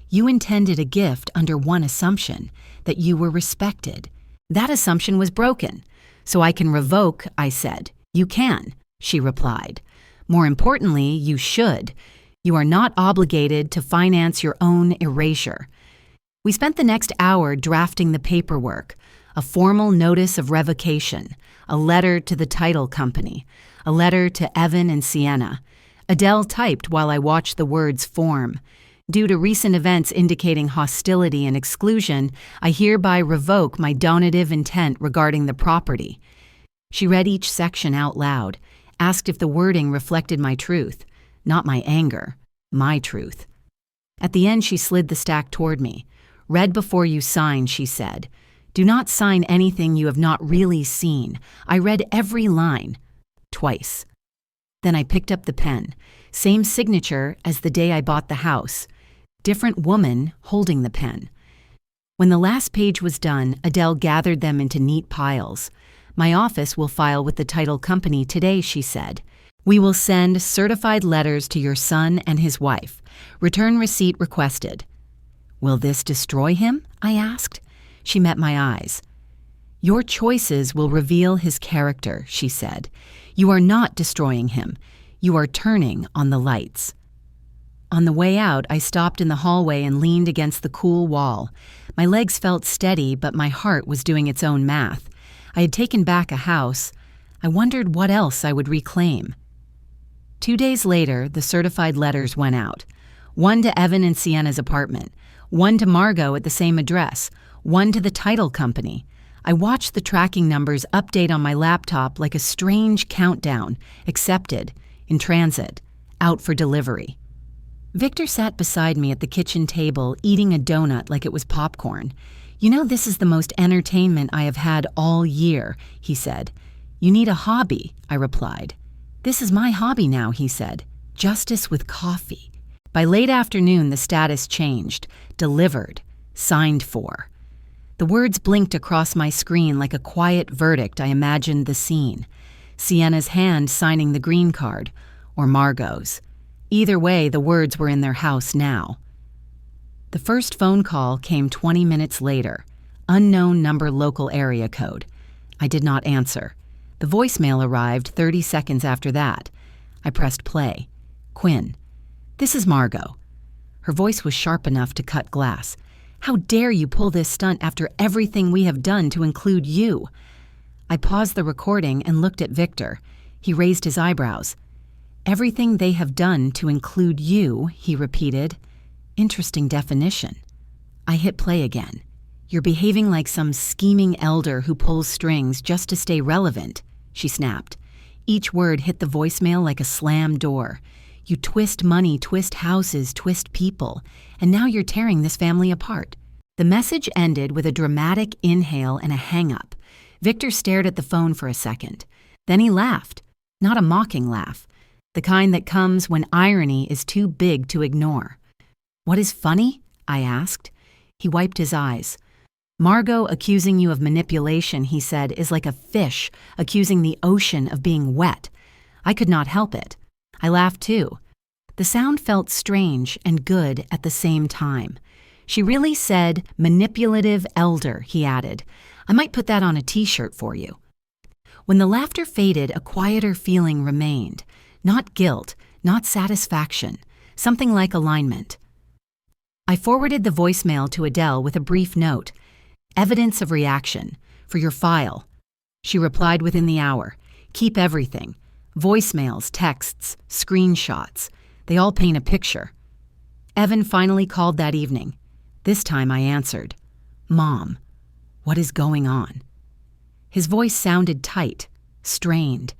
You intended a gift under one assumption, that you were respected. That assumption was broken. So I can revoke," I said. "You can," she replied. "More importantly, you should. You are not obligated to finance your own erasure." We spent the next hour drafting the paperwork, a formal notice of revocation, a letter to the title company, a letter to Evan and Sienna. Adele typed while I watched the words form. "Due to recent events indicating hostility and exclusion, I hereby revoke my donative intent regarding the property." She read each section out loud, asked if the wording reflected my truth, not my anger, my truth. At the end, she slid the stack toward me. "Read before you sign," she said. "Do not sign anything you have not really seen. I read every line." Twice. Then I picked up the pen. Same signature as the day I bought the house. Different woman holding the pen. When the last page was done, Adele gathered them into neat piles. "My office will file with the title company today," she said. "We will send certified letters to your son and his wife. Return receipt requested." "Will this destroy him?" I asked. She met my eyes. "Your choices will reveal his character," she said. "You are not destroying him. You are turning on the lights." On the way out, I stopped in the hallway and leaned against the cool wall. My legs felt steady, but my heart was doing its own math. I had taken back a house. I wondered what else I would reclaim. 2 days later, the certified letters went out. One to Evan and Sienna's apartment, one to Margot at the same address, one to the title company. I watched the tracking numbers update on my laptop like a strange countdown. Accepted, in transit, out for delivery. Victor sat beside me at the kitchen table, eating a donut like it was popcorn. "You know, this is the most entertainment I have had all year," he said. "You need a hobby," I replied. "This is my hobby now," he said. "Justice with coffee." By late afternoon, the status changed. Delivered. Signed for. The words blinked across my screen like a quiet verdict. I imagined the scene. Sienna's hand signing the green card, or Margot's. Either way, the words were in their house now. The first phone call came 20 minutes later. Unknown number, local area code. I did not answer. The voicemail arrived 30 seconds after that. I pressed play. "Quinn, this is Margot." Her voice was sharp enough to cut glass. "How dare you pull this stunt after everything we have done to include you?" I paused the recording and looked at Victor. He raised his eyebrows. "Everything they have done to include you," he repeated. Interesting definition. I hit play again. "You're behaving like some scheming elder who pulls strings just to stay relevant," she snapped. Each word hit the voicemail like a slammed door. "You twist money, twist houses, twist people, and now you're tearing this family apart." The message ended with a dramatic inhale and a hang-up. Victor stared at the phone for a second. Then he laughed. Not a mocking laugh. The kind that comes when irony is too big to ignore. "What is funny?" I asked. He wiped his eyes. "Margot accusing you of manipulation," he said, "is like a fish accusing the ocean of being wet." I could not help it. I laughed too. The sound felt strange and good at the same time. "She really said manipulative elder," he added. "I might put that on a t-shirt for you." When the laughter faded, a quieter feeling remained. Not guilt, not satisfaction, something like alignment. I forwarded the voicemail to Adele with a brief note. "Evidence of reaction. For your file." She replied within the hour. "Keep everything. Voicemails, texts, screenshots. They all paint a picture." Evan finally called that evening. This time I answered. "Mom, what is going on?" His voice sounded tight, strained.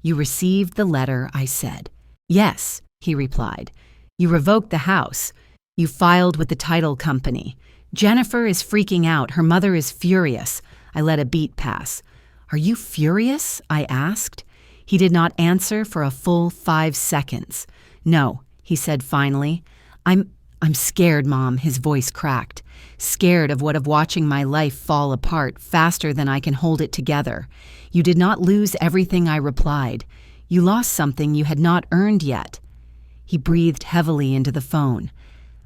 "You received the letter," I said. "Yes," he replied. "You revoked the house. You filed with the title company. Jennifer is freaking out. Her mother is furious. I let a beat pass. Are you furious? I asked. He did not answer for a full 5 seconds. No, he said finally. I'm scared, Mom, his voice cracked. Scared of watching my life fall apart faster than I can hold it together. You did not lose everything, I replied. You lost something you had not earned yet. He breathed heavily into the phone.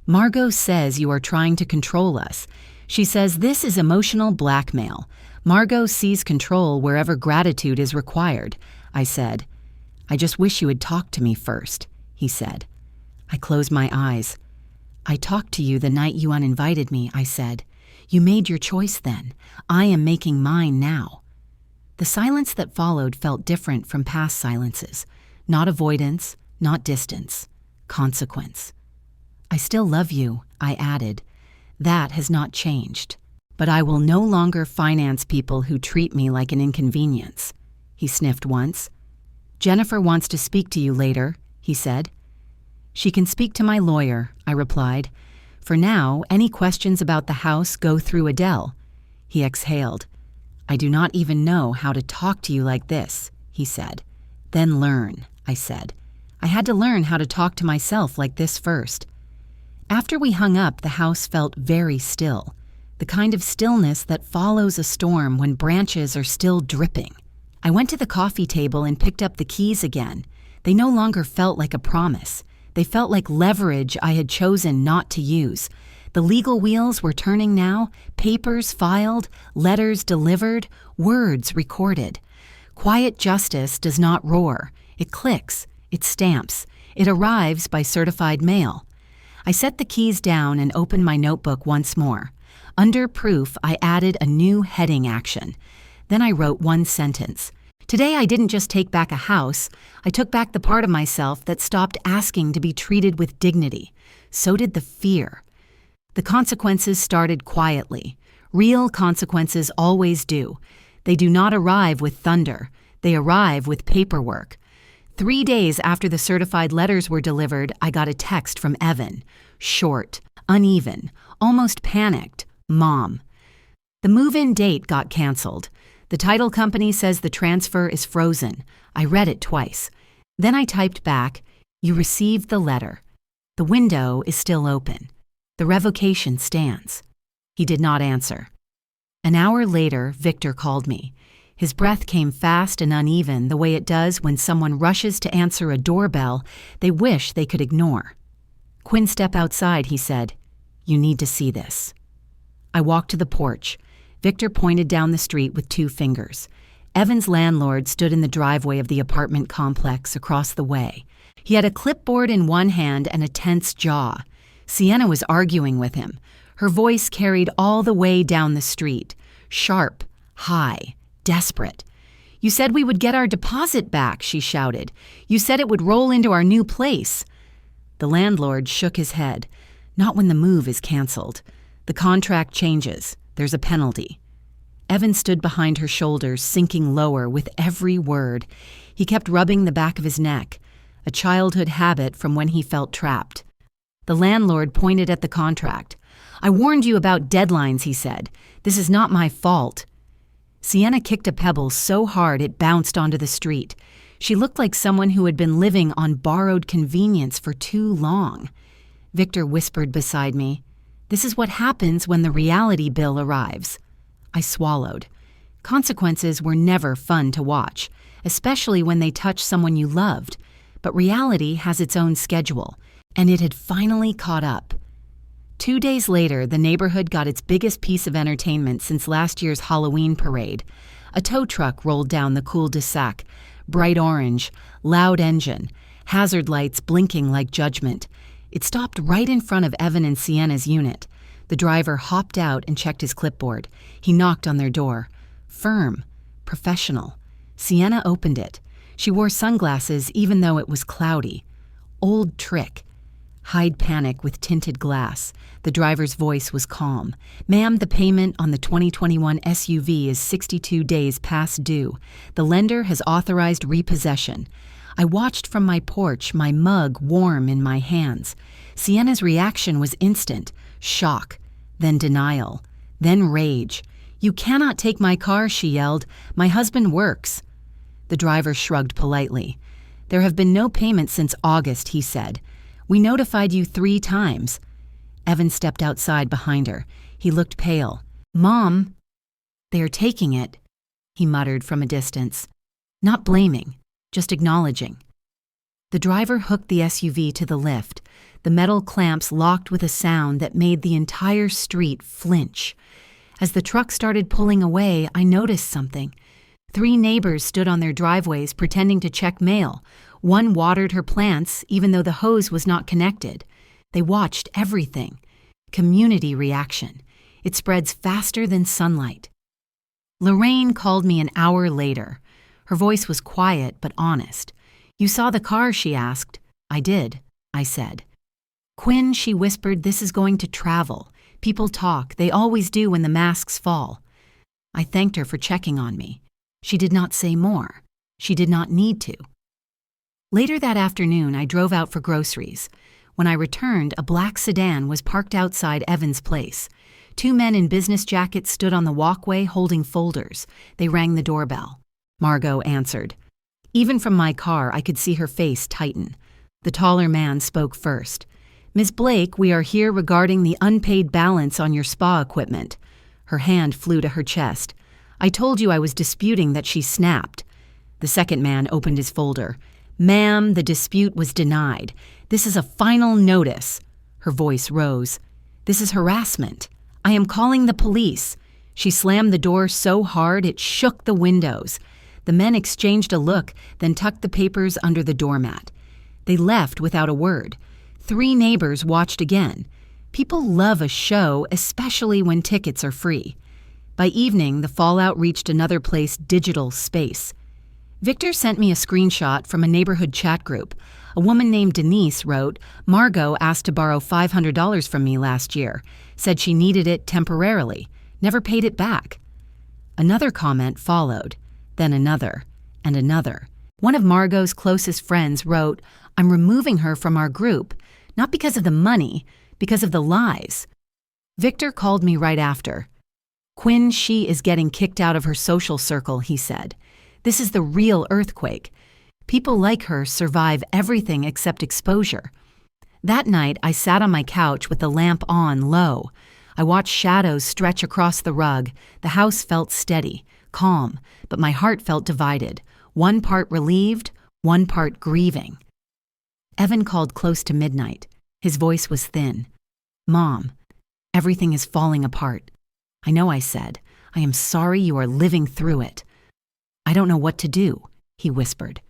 Margot says you are trying to control us. She says this is emotional blackmail. Margot sees control wherever gratitude is required, I said. I just wish you had talked to me first, he said. I closed my eyes. I talked to you the night you uninvited me, I said. You made your choice then. I am making mine now. The silence that followed felt different from past silences. Not avoidance, not distance. Consequence. I still love you, I added. That has not changed. But I will no longer finance people who treat me like an inconvenience. He sniffed once. Jennifer wants to speak to you later, he said. She can speak to my lawyer, I replied. For now, any questions about the house go through Adele. He exhaled. I do not even know how to talk to you like this, he said. Then learn, I said. I had to learn how to talk to myself like this first. After we hung up, the house felt very still, the kind of stillness that follows a storm when branches are still dripping. I went to the coffee table and picked up the keys again. They no longer felt like a promise. They felt like leverage I had chosen not to use. The legal wheels were turning now, papers filed, letters delivered, words recorded. Quiet justice does not roar. It clicks, it stamps, it arrives by certified mail. I set the keys down and opened my notebook once more. Under proof, I added a new heading action. Then I wrote one sentence. Today I didn't just take back a house, I took back the part of myself that stopped asking to be treated with dignity. So did the fear. The consequences started quietly. Real consequences always do. They do not arrive with thunder. They arrive with paperwork. 3 days after the certified letters were delivered, I got a text from Evan. Short, uneven, almost panicked. Mom. The move-in date got canceled. The title company says the transfer is frozen. I read it twice. Then I typed back, you received the letter. The window is still open. The revocation stands. He did not answer. An hour later, Victor called me. His breath came fast and uneven the way it does when someone rushes to answer a doorbell they wish they could ignore. Quinn, step outside, he said. You need to see this. I walked to the porch. Victor pointed down the street with 2 fingers. Evan's landlord stood in the driveway of the apartment complex across the way. He had a clipboard in one hand and a tense jaw. Sienna was arguing with him. Her voice carried all the way down the street. Sharp, high, desperate. You said we would get our deposit back, she shouted. You said it would roll into our new place. The landlord shook his head. Not when the move is canceled. The contract changes. There's a penalty. Evan stood behind her shoulders, sinking lower with every word. He kept rubbing the back of his neck, a childhood habit from when he felt trapped. The landlord pointed at the contract. I warned you about deadlines, he said. This is not my fault. Sienna kicked a pebble so hard it bounced onto the street. She looked like someone who had been living on borrowed convenience for too long. Victor whispered beside me. This is what happens when the reality bill arrives. I swallowed. Consequences were never fun to watch, especially when they touch someone you loved. But reality has its own schedule, and it had finally caught up. 2 days later, the neighborhood got its biggest piece of entertainment since last year's Halloween parade. A tow truck rolled down the cul-de-sac, bright orange, loud engine, hazard lights blinking like judgment. It stopped right in front of Evan and Sienna's unit. The driver hopped out and checked his clipboard. He knocked on their door. Firm, professional. Sienna opened it. She wore sunglasses even though it was cloudy. Old trick. Hide panic with tinted glass. The driver's voice was calm. Ma'am, the payment on the 2021 SUV is 62 days past due. The lender has authorized repossession. I watched from my porch, my mug warm in my hands. Sienna's reaction was instant: shock, then denial, then rage. "You cannot take my car," she yelled. "My husband works." The driver shrugged politely. "There have been no payments since August," he said. "We notified you 3 times. Evan stepped outside behind her. He looked pale. "Mom." "They are taking it," he muttered from a distance. Not blaming, just acknowledging. The driver hooked the SUV to the lift. The metal clamps locked with a sound that made the entire street flinch. As the truck started pulling away, I noticed something. 3 neighbors stood on their driveways pretending to check mail. One watered her plants, even though the hose was not connected. They watched everything. Community reaction. It spreads faster than sunlight. Lorraine called me an hour later. Her voice was quiet but honest. "You saw the car?" she asked. "I did," I said. "Quinn," she whispered, "this is going to travel. People talk. They always do when the masks fall." I thanked her for checking on me. She did not say more. She did not need to. Later that afternoon, I drove out for groceries. When I returned, a black sedan was parked outside Evan's place. 2 men in business jackets stood on the walkway holding folders. They rang the doorbell. Margot answered. Even from my car, I could see her face tighten. The taller man spoke first. "Ms. Blake, we are here regarding the unpaid balance on your spa equipment." Her hand flew to her chest. "I told you I was disputing that," she snapped. The second man opened his folder. "Ma'am, the dispute was denied. This is a final notice." Her voice rose. "This is harassment. I am calling the police." She slammed the door so hard it shook the windows. The men exchanged a look, then tucked the papers under the doormat. They left without a word. 3 neighbors watched again. People love a show, especially when tickets are free. By evening, the fallout reached another place, digital space. Victor sent me a screenshot from a neighborhood chat group. A woman named Denise wrote, "Margot asked to borrow $500 from me last year. Said she needed it temporarily. Never paid it back." Another comment followed, then another, and another. One of Margot's closest friends wrote, "I'm removing her from our group, not because of the money, because of the lies." Victor called me right after. "Quinn, she is getting kicked out of her social circle," he said. "This is the real earthquake. People like her survive everything except exposure." That night, I sat on my couch with the lamp on low. I watched shadows stretch across the rug. The house felt steady, calm, but my heart felt divided. One part relieved, one part grieving. Evan called close to midnight. His voice was thin. "Mom, everything is falling apart." "I know," I said. "I am sorry you are living through it." "I don't know what to do," he whispered.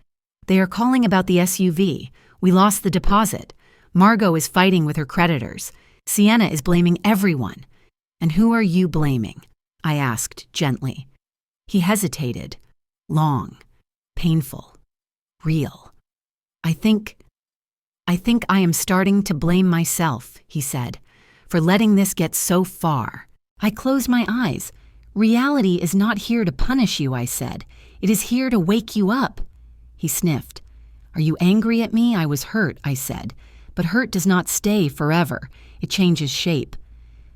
"They are calling about the SUV. We lost the deposit. Margot is fighting with her creditors. Sienna is blaming everyone." "And who are you blaming?" I asked gently. He hesitated. Long, painful, real. I think I am starting to blame myself," he said, "for letting this get so far." I closed my eyes. "Reality is not here to punish you," I said. "It is here to wake you up." He sniffed. "Are you angry at me?" "I was hurt," I said. "But hurt does not stay forever. It changes shape."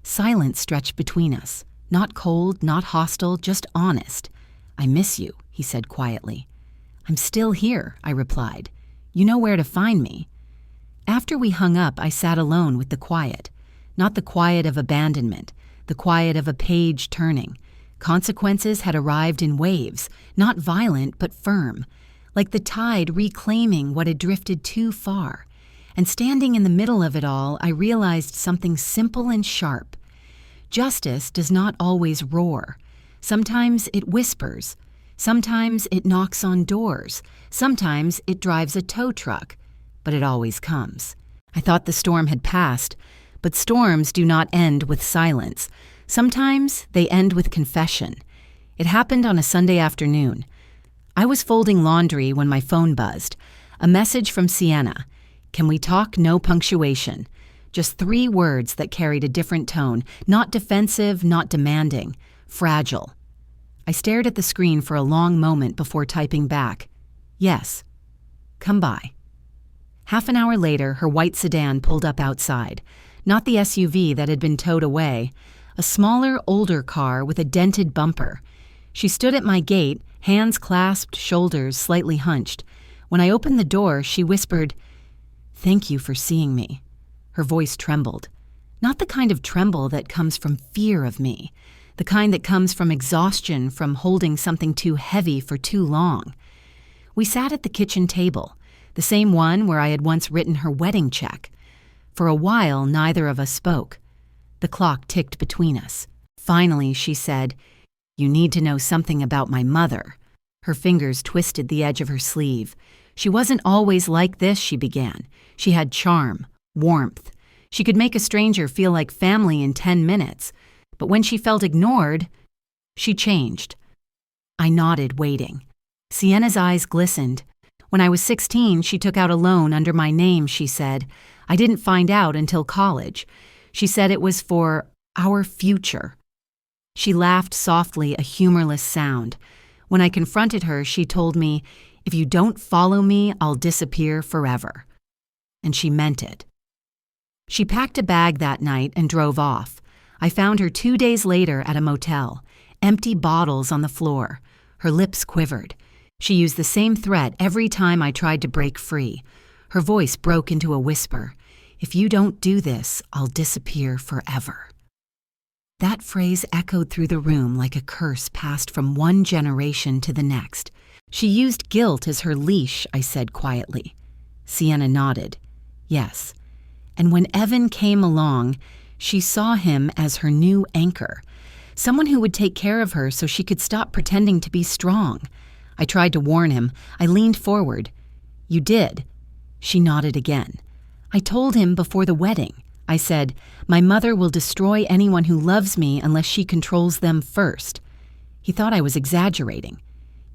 Silence stretched between us. Not cold, not hostile, just honest. "I miss you," he said quietly. "I'm still here," I replied. "You know where to find me." After we hung up, I sat alone with the quiet. Not the quiet of abandonment, the quiet of a page turning. Consequences had arrived in waves, not violent but firm, like the tide reclaiming what had drifted too far. And standing in the middle of it all, I realized something simple and sharp. Justice does not always roar. Sometimes it whispers. Sometimes it knocks on doors. Sometimes it drives a tow truck. But it always comes. I thought the storm had passed, but storms do not end with silence. Sometimes they end with confession. It happened on a Sunday afternoon. I was folding laundry when my phone buzzed. A message from Sienna. "Can we talk? No punctuation." Just 3 words that carried a different tone, not defensive, not demanding, fragile. I stared at the screen for a long moment before typing back, "Yes." Come by." Half an hour later, her white sedan pulled up outside. Not the SUV that had been towed away. A smaller, older car with a dented bumper. She stood at my gate, hands clasped, shoulders slightly hunched. When I opened the door, she whispered, "Thank you for seeing me." Her voice trembled. Not the kind of tremble that comes from fear of me. The kind that comes from exhaustion from holding something too heavy for too long. We sat at the kitchen table, the same one where I had once written her wedding check. For a while, neither of us spoke. The clock ticked between us. Finally, she said, "You need to know something about my mother." Her fingers twisted the edge of her sleeve. "She wasn't always like this," she began. "She had charm, warmth. She could make a stranger feel like family in 10 minutes. But when she felt ignored, she changed." I nodded, waiting. Sienna's eyes glistened. "When I was 16, she took out a loan under my name," she said. "I didn't find out until college. She said it was for our future." She laughed softly, a humorless sound. When I confronted her, she told me, "If you don't follow me, I'll disappear forever." And she meant it. She packed a bag that night and drove off. I found her 2 days later at a motel, empty bottles on the floor. Her lips quivered. She used the same threat every time I tried to break free. Her voice broke into a whisper. "If you don't do this, I'll disappear forever." That phrase echoed through the room like a curse passed from one generation to the next. "She used guilt as her leash," I said quietly. Sienna nodded. "Yes. And when Evan came along, she saw him as her new anchor, someone who would take care of her so she could stop pretending to be strong." I tried to warn him. I leaned forward. "You did?" She nodded again. "I told him before the wedding. I said, 'My mother will destroy anyone who loves me unless she controls them first.' He thought I was exaggerating."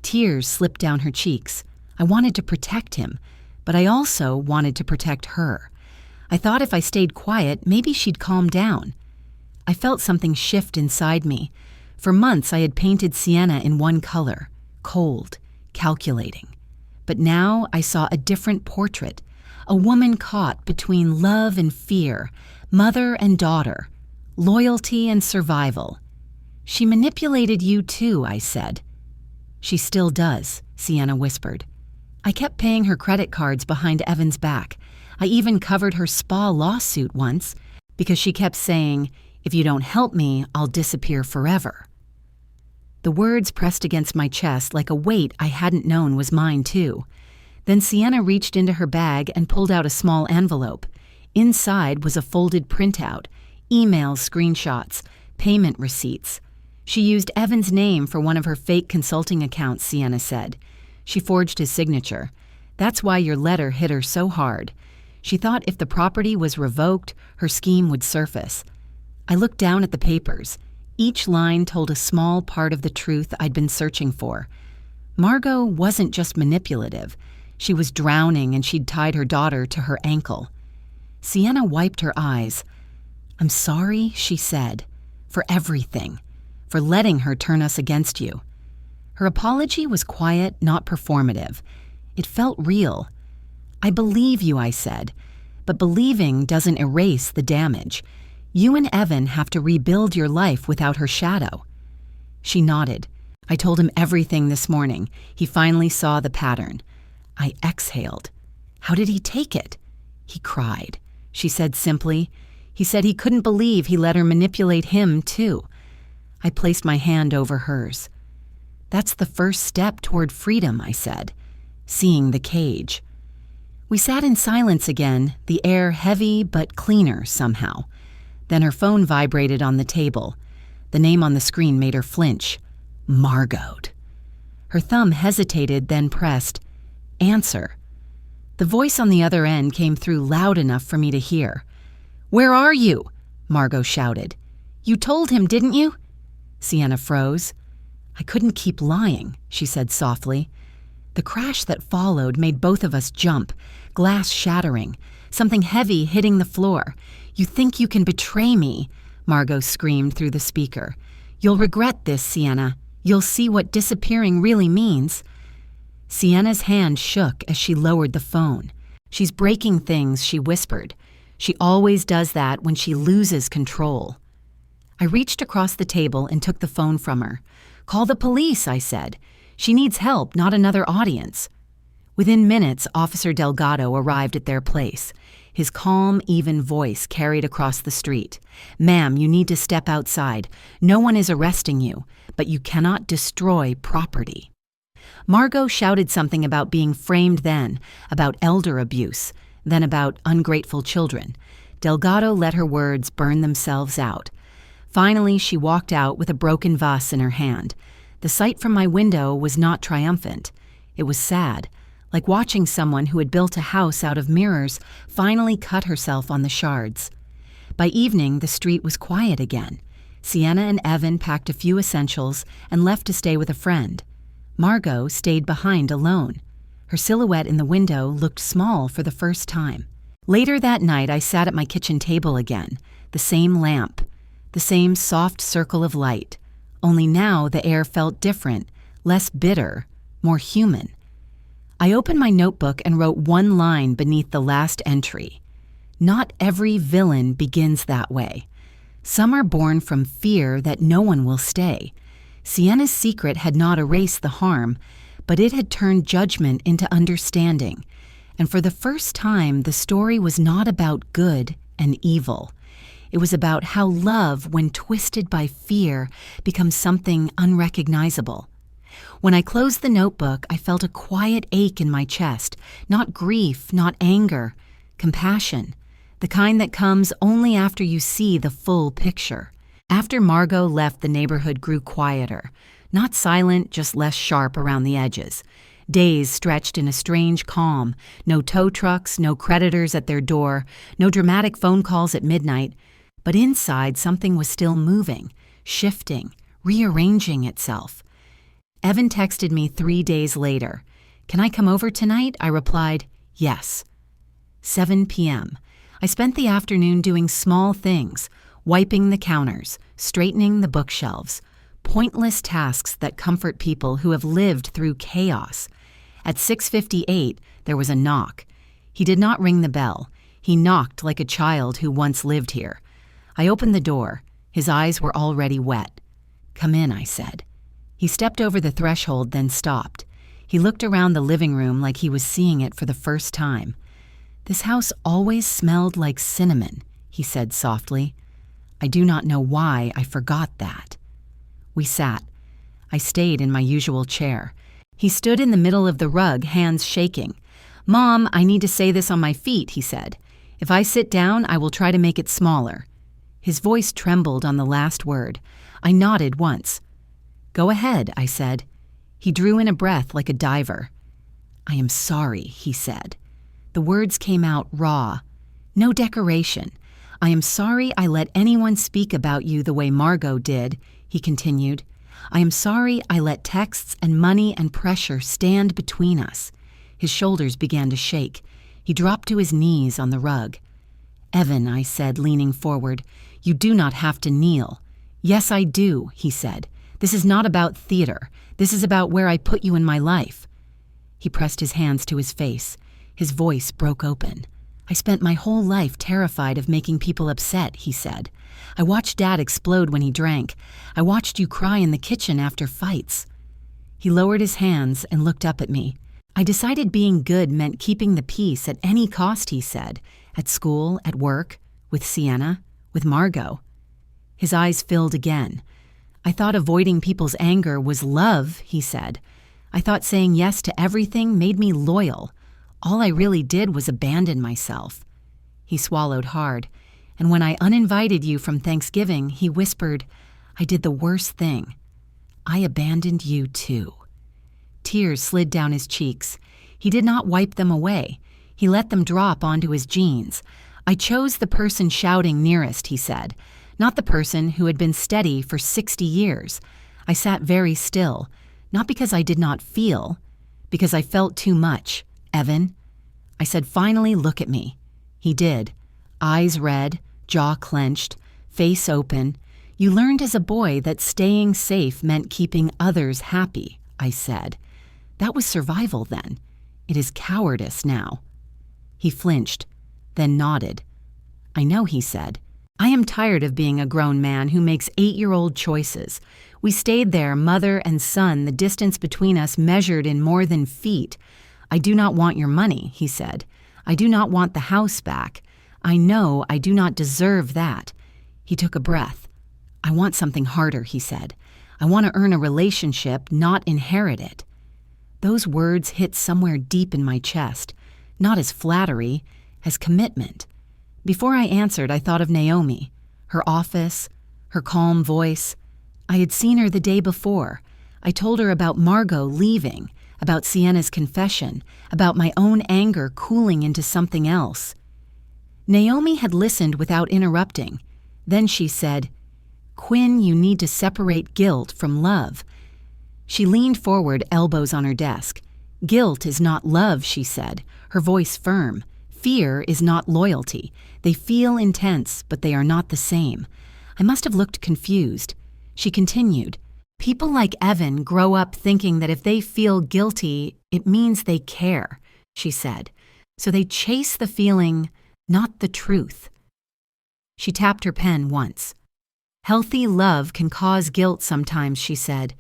Tears slipped down her cheeks. I wanted to protect him, but I also wanted to protect her. I thought if I stayed quiet, maybe she'd calm down. I felt something shift inside me. For months I had painted Sienna in one color, cold, calculating. But now I saw a different portrait, a woman caught between love and fear, mother and daughter, loyalty and survival. "She manipulated you too," I said. "She still does," Sienna whispered. "I kept paying her credit cards behind Evan's back. I even covered her spa lawsuit once because she kept saying, 'If you don't help me, I'll disappear forever.'" The words pressed against my chest like a weight I hadn't known was mine too. Then Sienna reached into her bag and pulled out a small envelope. Inside was a folded printout, emails, screenshots, payment receipts. She used Evan's name for one of her fake consulting accounts, Sienna said. She forged his signature. "That's why your letter hit her so hard. She thought if the property was revoked, her scheme would surface." I looked down at the papers. Each line told a small part of the truth I'd been searching for. Margot wasn't just manipulative. She was drowning and she'd tied her daughter to her ankle. Sienna wiped her eyes. "I'm sorry," she said, "for everything, for letting her turn us against you." Her apology was quiet, not performative. It felt real. "I believe you," I said, "but believing doesn't erase the damage. You and Evan have to rebuild your life without her shadow." She nodded. "I told him everything this morning. He finally saw the pattern." I exhaled. "How did he take it?" "He cried," she said simply. "He said he couldn't believe he let her manipulate him, too." I placed my hand over hers. "That's the first step toward freedom," I said, "seeing the cage." We sat in silence again, the air heavy but cleaner somehow. Then her phone vibrated on the table. The name on the screen made her flinch. Margot. Her thumb hesitated, then pressed, "Answer." The voice on the other end came through loud enough for me to hear. "Where are you?" Margot shouted. "You told him, didn't you?" Sienna froze. "I couldn't keep lying," she said softly. The crash that followed made both of us jump, glass shattering, something heavy hitting the floor. "You think you can betray me?" Margot screamed through the speaker. "You'll regret this, Sienna. You'll see what disappearing really means." Sienna's hand shook as she lowered the phone. "She's breaking things," she whispered. "She always does that when she loses control." I reached across the table and took the phone from her. "Call the police," I said. "She needs help, not another audience." Within minutes, Officer Delgado arrived at their place. His calm, even voice carried across the street. "Ma'am, you need to step outside. No one is arresting you, but you cannot destroy property." Margot shouted something about being framed then, about elder abuse, then about ungrateful children. Delgado let her words burn themselves out. Finally, she walked out with a broken vase in her hand. The sight from my window was not triumphant. It was sad, like watching someone who had built a house out of mirrors finally cut herself on the shards. By evening, the street was quiet again. Sienna and Evan packed a few essentials and left to stay with a friend. Margot stayed behind alone. Her silhouette in the window looked small for the first time. Later that night, I sat at my kitchen table again, the same lamp, the same soft circle of light. Only now the air felt different, less bitter, more human. I opened my notebook and wrote one line beneath the last entry. "Not every villain begins that way. Some are born from fear that no one will stay." Sienna's secret had not erased the harm, but it had turned judgment into understanding. And for the first time, the story was not about good and evil. It was about how love, when twisted by fear, becomes something unrecognizable. When I closed the notebook, I felt a quiet ache in my chest, not grief, not anger, compassion, the kind that comes only after you see the full picture. After Margot left, the neighborhood grew quieter, not silent, just less sharp around the edges. Days stretched in a strange calm, no tow trucks, no creditors at their door, no dramatic phone calls at midnight. But inside, something was still moving, shifting, rearranging itself. Evan texted me 3 days later. "Can I come over tonight?" I replied, "Yes." 7 p.m. I spent the afternoon doing small things, wiping the counters, straightening the bookshelves, pointless tasks that comfort people who have lived through chaos. At 6:58, there was a knock. He did not ring the bell. He knocked like a child who once lived here. I opened the door. His eyes were already wet. "Come in," I said. He stepped over the threshold, then stopped. He looked around the living room like he was seeing it for the first time. "This house always smelled like cinnamon," he said softly. I do not know why I forgot that. We sat. I stayed in my usual chair. He stood in the middle of the rug, hands shaking. "Mom, I need to say this on my feet," he said. "If I sit down, I will try to make it smaller." His voice trembled on the last word. I nodded once. "Go ahead," I said. He drew in a breath like a diver. "I am sorry," he said. The words came out raw. No decoration. "I am sorry I let anyone speak about you the way Margot did," he continued. "I am sorry I let texts and money and pressure stand between us." His shoulders began to shake. He dropped to his knees on the rug. "Evan," I said, leaning forward, "you do not have to kneel." "Yes, I do," he said. "This is not about theater. This is about where I put you in my life." He pressed his hands to his face. His voice broke open. "I spent my whole life terrified of making people upset," he said. "I watched Dad explode when he drank. I watched you cry in the kitchen after fights." He lowered his hands and looked up at me. "I decided being good meant keeping the peace at any cost," he said. "At school, at work, with Sienna, with Margot." His eyes filled again. "I thought avoiding people's anger was love," he said. "I thought saying yes to everything made me loyal. All I really did was abandon myself." He swallowed hard, and when I uninvited you from Thanksgiving, he whispered, "I did the worst thing. I abandoned you too." Tears slid down his cheeks. He did not wipe them away. He let them drop onto his jeans. "I chose the person shouting nearest," he said, "not the person who had been steady for 60 years. I sat very still, not because I did not feel, because I felt too much. Evan." I said, "Finally, look at me." He did. Eyes red, jaw clenched, face open. "You learned as a boy that staying safe meant keeping others happy," I said. That was survival then. It is cowardice now. He flinched, then nodded. I know, he said. I am tired of being a grown man who makes 8-year-old choices. We stayed there, mother and son, the distance between us measured in more than feet. I do not want your money, he said. I do not want the house back. I know I do not deserve that. He took a breath. I want something harder, he said. I want to earn a relationship, not inherit it. Those words hit somewhere deep in my chest, not as flattery, as commitment. Before I answered, I thought of Naomi, her office, her calm voice. I had seen her the day before. I told her about Margot leaving, about Sienna's confession, about my own anger cooling into something else. Naomi had listened without interrupting. Then she said, Quinn, you need to separate guilt from love. She leaned forward, elbows on her desk. Guilt is not love, she said, her voice firm. Fear is not loyalty. They feel intense, but they are not the same. I must have looked confused. She continued, people like Evan grow up thinking that if they feel guilty, it means they care, she said. So they chase the feeling, not the truth. She tapped her pen once. Healthy love can cause guilt sometimes, she said,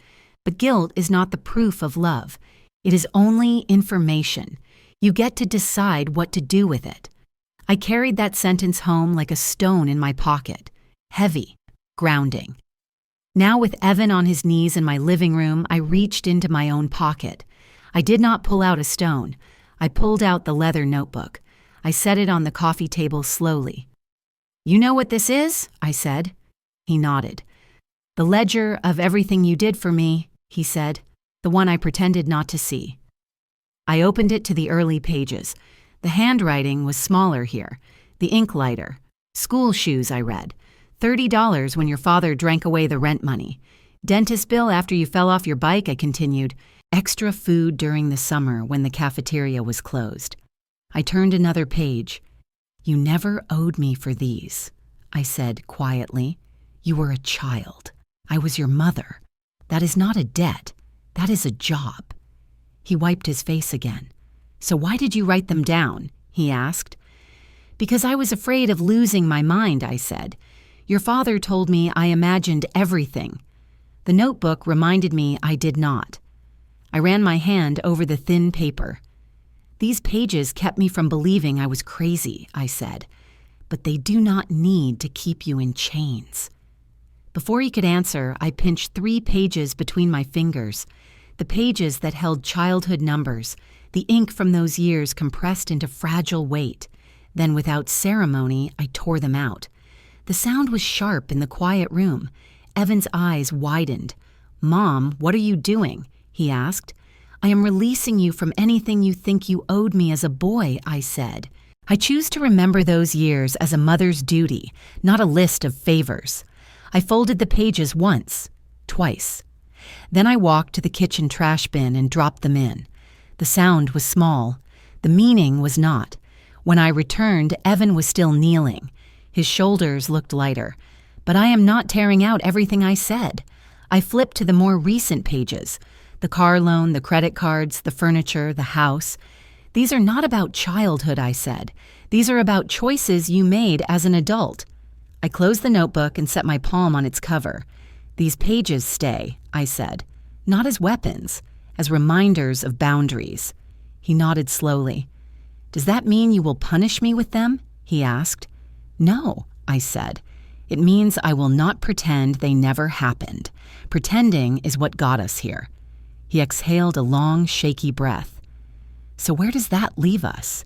but guilt is not the proof of love. It is only information. You get to decide what to do with it. I carried that sentence home like a stone in my pocket, heavy, grounding. Now with Evan on his knees in my living room, I reached into my own pocket. I did not pull out a stone. I pulled out the leather notebook. I set it on the coffee table slowly. You know what this is? I said. He nodded. The ledger of everything you did for me, he said, the one I pretended not to see. I opened it to the early pages. The handwriting was smaller here, the ink lighter. School shoes, I read. $30 when your father drank away the rent money. Dentist bill after you fell off your bike, I continued. Extra food during the summer when the cafeteria was closed. I turned another page. You never owed me for these, I said quietly. You were a child. I was your mother. That is not a debt. That is a job. He wiped his face again. So why did you write them down? He asked. Because I was afraid of losing my mind, I said. Your father told me I imagined everything. The notebook reminded me I did not. I ran my hand over the thin paper. These pages kept me from believing I was crazy, I said. But they do not need to keep you in chains. Before he could answer, I pinched 3 pages between my fingers, the pages that held childhood numbers, the ink from those years compressed into fragile weight. Then, without ceremony, I tore them out. The sound was sharp in the quiet room. Evan's eyes widened. Mom, what are you doing? He asked. I am releasing you from anything you think you owed me as a boy, I said. I choose to remember those years as a mother's duty, not a list of favors. I folded the pages once, twice. Then I walked to the kitchen trash bin and dropped them in. The sound was small. The meaning was not. When I returned, Evan was still kneeling. His shoulders looked lighter. But I am not tearing out everything I said. I flipped to the more recent pages. The car loan, the credit cards, the furniture, the house. These are not about childhood, I said. These are about choices you made as an adult. I closed the notebook and set my palm on its cover. These pages stay, I said, not as weapons, as reminders of boundaries. He nodded slowly. Does that mean you will punish me with them? He asked. No, I said. It means I will not pretend they never happened. Pretending is what got us here. He exhaled a long, shaky breath. So where does that leave us?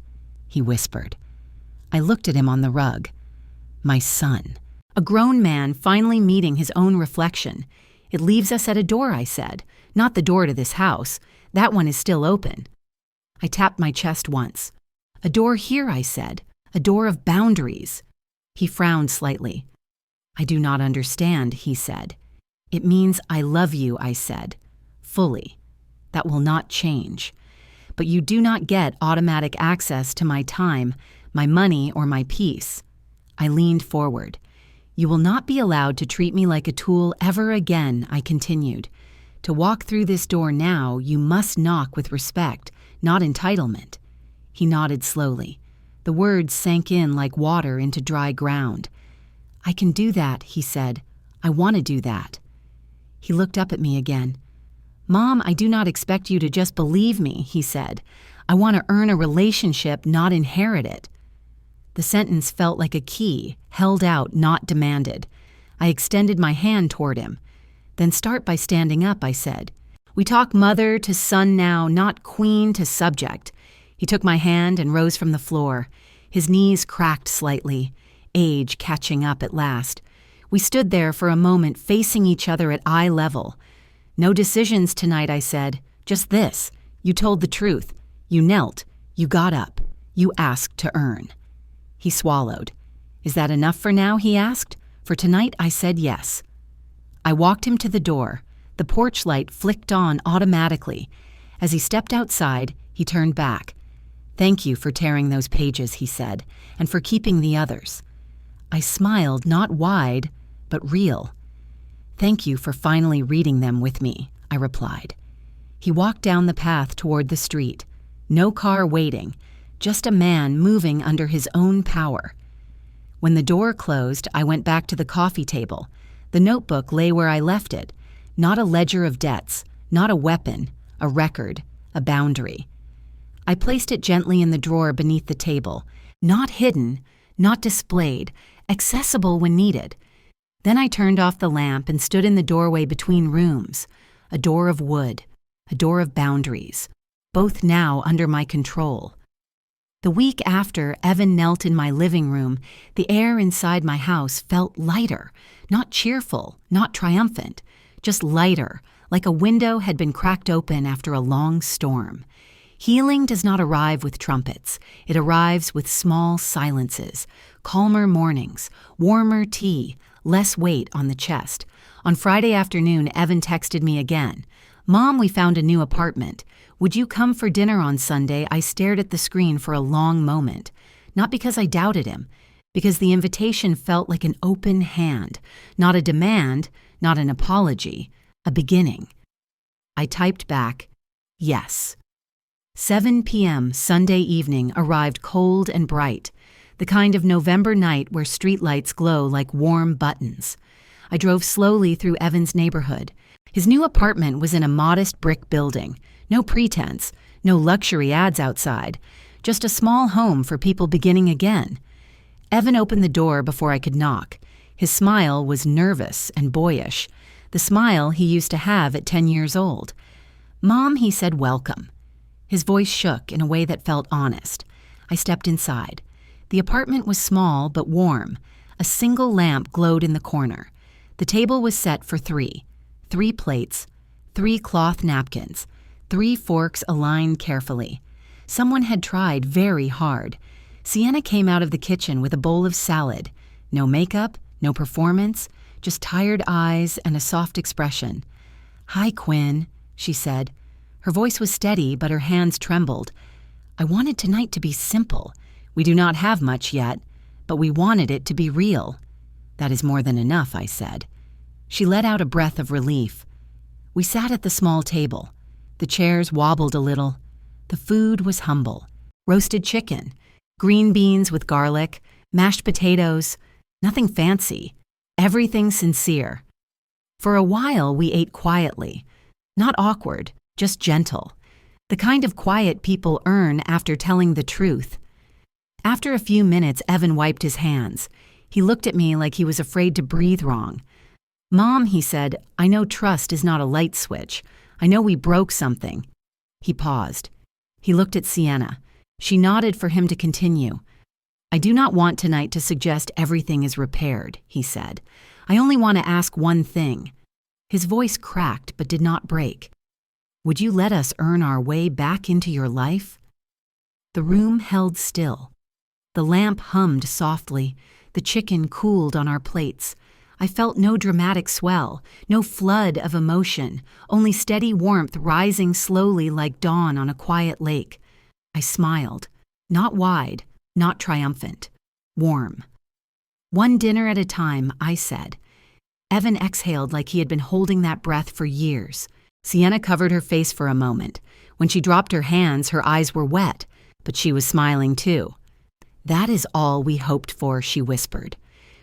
He whispered. I looked at him on the rug. My son. A grown man finally meeting his own reflection. It leaves us at a door, I said. Not the door to this house. That one is still open. I tapped my chest once. A door here, I said. A door of boundaries. He frowned slightly. I do not understand, he said. It means I love you, I said. Fully. That will not change. But you do not get automatic access to my time, my money, or my peace. I leaned forward. You will not be allowed to treat me like a tool ever again, I continued. To walk through this door now, you must knock with respect, not entitlement." He nodded slowly. The words sank in like water into dry ground. "I can do that," he said. "I want to do that." He looked up at me again. "Mom, I do not expect you to just believe me," he said. "I want to earn a relationship, not inherit it." The sentence felt like a key, held out, not demanded. I extended my hand toward him. "Then start by standing up," I said. "We talk mother to son now, not queen to subject." He took my hand and rose from the floor. His knees cracked slightly, age catching up at last. We stood there for a moment, facing each other at eye level. "No decisions tonight," I said. "Just this. You told the truth. You knelt. You got up. You asked to earn." He swallowed. "Is that enough for now?" he asked. For tonight, I said yes. I walked him to the door. The porch light flicked on automatically. As he stepped outside, he turned back. "Thank you for tearing those pages," he said, "and for keeping the others." I smiled, not wide, but real. "Thank you for finally reading them with me," I replied. He walked down the path toward the street. No car waiting, just a man moving under his own power. When the door closed, I went back to the coffee table. The notebook lay where I left it, not a ledger of debts, not a weapon, a record, a boundary. I placed it gently in the drawer beneath the table, not hidden, not displayed, accessible when needed. Then I turned off the lamp and stood in the doorway between rooms, a door of wood, a door of boundaries, both now under my control. The week after Evan knelt in my living room, the air inside my house felt lighter, not cheerful, not triumphant, just lighter, like a window had been cracked open after a long storm. Healing does not arrive with trumpets. It arrives with small silences, calmer mornings, warmer tea, less weight on the chest. On Friday afternoon, Evan texted me again. "Mom, we found a new apartment. Would you come for dinner on Sunday?" I stared at the screen for a long moment. Not because I doubted him, because the invitation felt like an open hand, not a demand, not an apology, a beginning. I typed back, "Yes." 7 p.m. Sunday evening arrived cold and bright, the kind of November night where streetlights glow like warm buttons. I drove slowly through Evan's neighborhood. His new apartment was in a modest brick building. No pretense, no luxury ads outside, just a small home for people beginning again. Evan opened the door before I could knock. His smile was nervous and boyish, the smile he used to have at 10 years old. "Mom," he said, "welcome." His voice shook in a way that felt honest. I stepped inside. The apartment was small but warm. A single lamp glowed in the corner. The table was set for three plates, 3 cloth napkins, 3 forks aligned carefully. Someone had tried very hard. Sienna came out of the kitchen with a bowl of salad. No makeup, no performance, just tired eyes and a soft expression. "Hi, Quinn," she said. Her voice was steady, but her hands trembled. "I wanted tonight to be simple. We do not have much yet, but we wanted it to be real." "That is more than enough," I said. She let out a breath of relief. We sat at the small table. The chairs wobbled a little. The food was humble. Roasted chicken, green beans with garlic, mashed potatoes, nothing fancy, everything sincere. For a while, we ate quietly, not awkward, just gentle, the kind of quiet people earn after telling the truth. After a few minutes, Evan wiped his hands. He looked at me like he was afraid to breathe wrong. "Mom," he said, "I know trust is not a light switch. I know we broke something." He paused. He looked at Sienna. She nodded for him to continue. "I do not want tonight to suggest everything is repaired," he said. "I only want to ask one thing." His voice cracked but did not break. "Would you let us earn our way back into your life?" The room held still. The lamp hummed softly. The chicken cooled on our plates. I felt no dramatic swell, no flood of emotion, only steady warmth rising slowly like dawn on a quiet lake. I smiled. Not wide, not triumphant. Warm. "One dinner at a time," I said. Evan exhaled like he had been holding that breath for years. Sienna covered her face for a moment. When she dropped her hands, her eyes were wet, but she was smiling too. "That is all we hoped for," she whispered.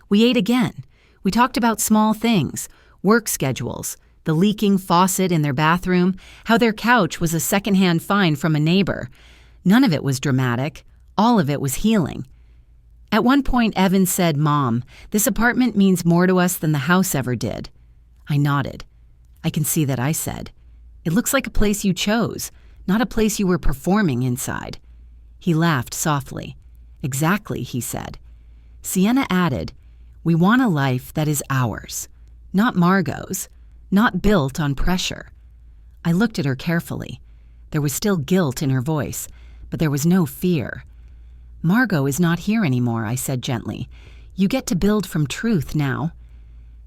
We ate again. We talked about small things, work schedules, the leaking faucet in their bathroom, how their couch was a secondhand find from a neighbor. None of it was dramatic. All of it was healing. At one point, Evan said, "Mom, this apartment means more to us than the house ever did." I nodded. I can see that I said, "It looks like a place you chose, not a place you were performing inside." He laughed softly. "Exactly," he said. Sienna added, "We want a life that is ours, not Margot's, not built on pressure." I looked at her carefully. There was still guilt in her voice, but there was no fear. "Margot is not here anymore," I said gently. "You get to build from truth now."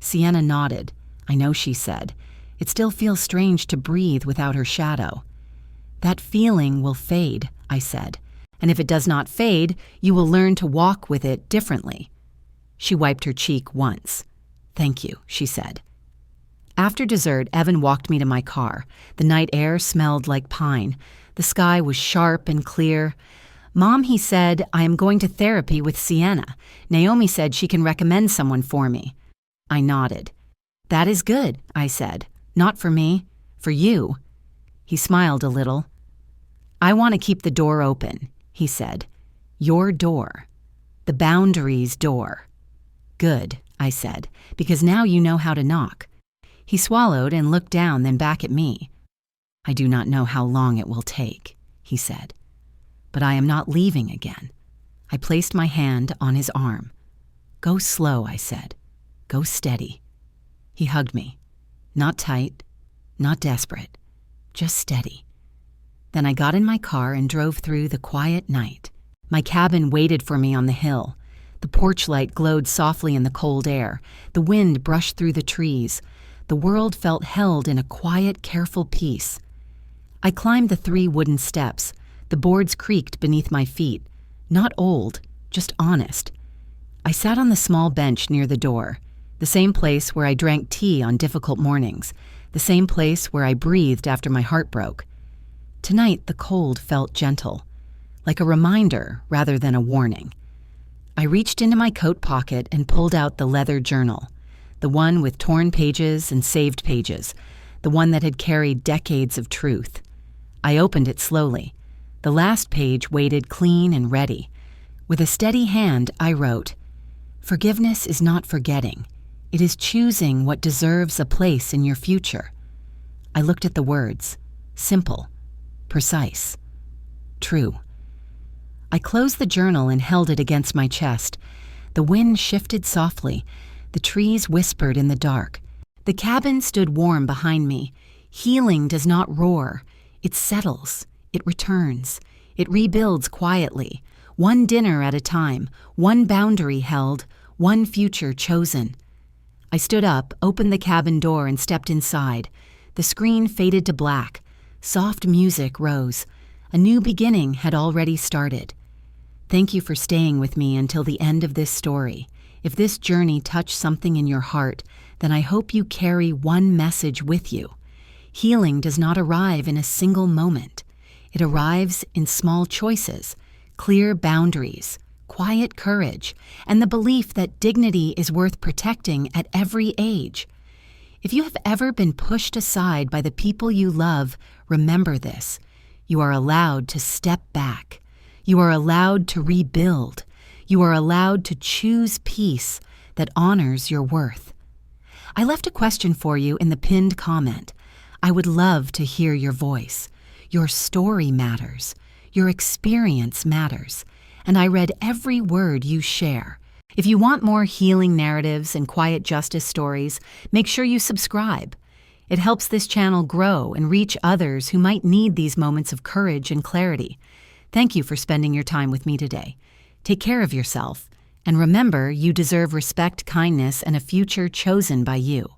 Sienna nodded. "I know," she said. "It still feels strange to breathe without her shadow." "That feeling will fade," I said. "And if it does not fade, you will learn to walk with it differently." She wiped her cheek once. "Thank you," she said. After dessert, Evan walked me to my car. The night air smelled like pine. The sky was sharp and clear. "Mom," he said, "I am going to therapy with Sienna. Naomi said she can recommend someone for me." I nodded. "That is good," I said. "Not for me, for you." He smiled a little. "I want to keep the door open," he said. "Your door. The boundaries door." "Good," I said, "because now you know how to knock." He swallowed and looked down, then back at me. "I do not know how long it will take," he said. "But I am not leaving again." I placed my hand on his arm. "Go slow," I said. "Go steady." He hugged me. Not tight, not desperate, just steady. Then I got in my car and drove through the quiet night. My cabin waited for me on the hill. The porch light glowed softly in the cold air. The wind brushed through the trees. The world felt held in a quiet, careful peace. I climbed the 3 wooden steps. The boards creaked beneath my feet. Not old, just honest. I sat on the small bench near the door, the same place where I drank tea on difficult mornings, the same place where I breathed after my heart broke. Tonight, the cold felt gentle, like a reminder rather than a warning. I reached into my coat pocket and pulled out the leather journal, the one with torn pages and saved pages, the one that had carried decades of truth. I opened it slowly. The last page weighted clean and ready. With a steady hand, I wrote, "Forgiveness is not forgetting. It is choosing what deserves a place in your future." I looked at the words. Simple. Precise. True. I closed the journal and held it against my chest. The wind shifted softly. The trees whispered in the dark. The cabin stood warm behind me. Healing does not roar. It settles. It returns. It rebuilds quietly. One dinner at a time. One boundary held. One future chosen. I stood up, opened the cabin door, and stepped inside. The screen faded to black. Soft music rose. A new beginning had already started. Thank you for staying with me until the end of this story. If this journey touched something in your heart, then I hope you carry one message with you. Healing does not arrive in a single moment. It arrives in small choices, clear boundaries, quiet courage, and the belief that dignity is worth protecting at every age. If you have ever been pushed aside by the people you love, remember this. You are allowed to step back. You are allowed to rebuild. You are allowed to choose peace that honors your worth. I left a question for you in the pinned comment. I would love to hear your voice. Your story matters. Your experience matters. And I read every word you share. If you want more healing narratives and quiet justice stories, make sure you subscribe. It helps this channel grow and reach others who might need these moments of courage and clarity. Thank you for spending your time with me today. Take care of yourself, and remember, you deserve respect, kindness, and a future chosen by you.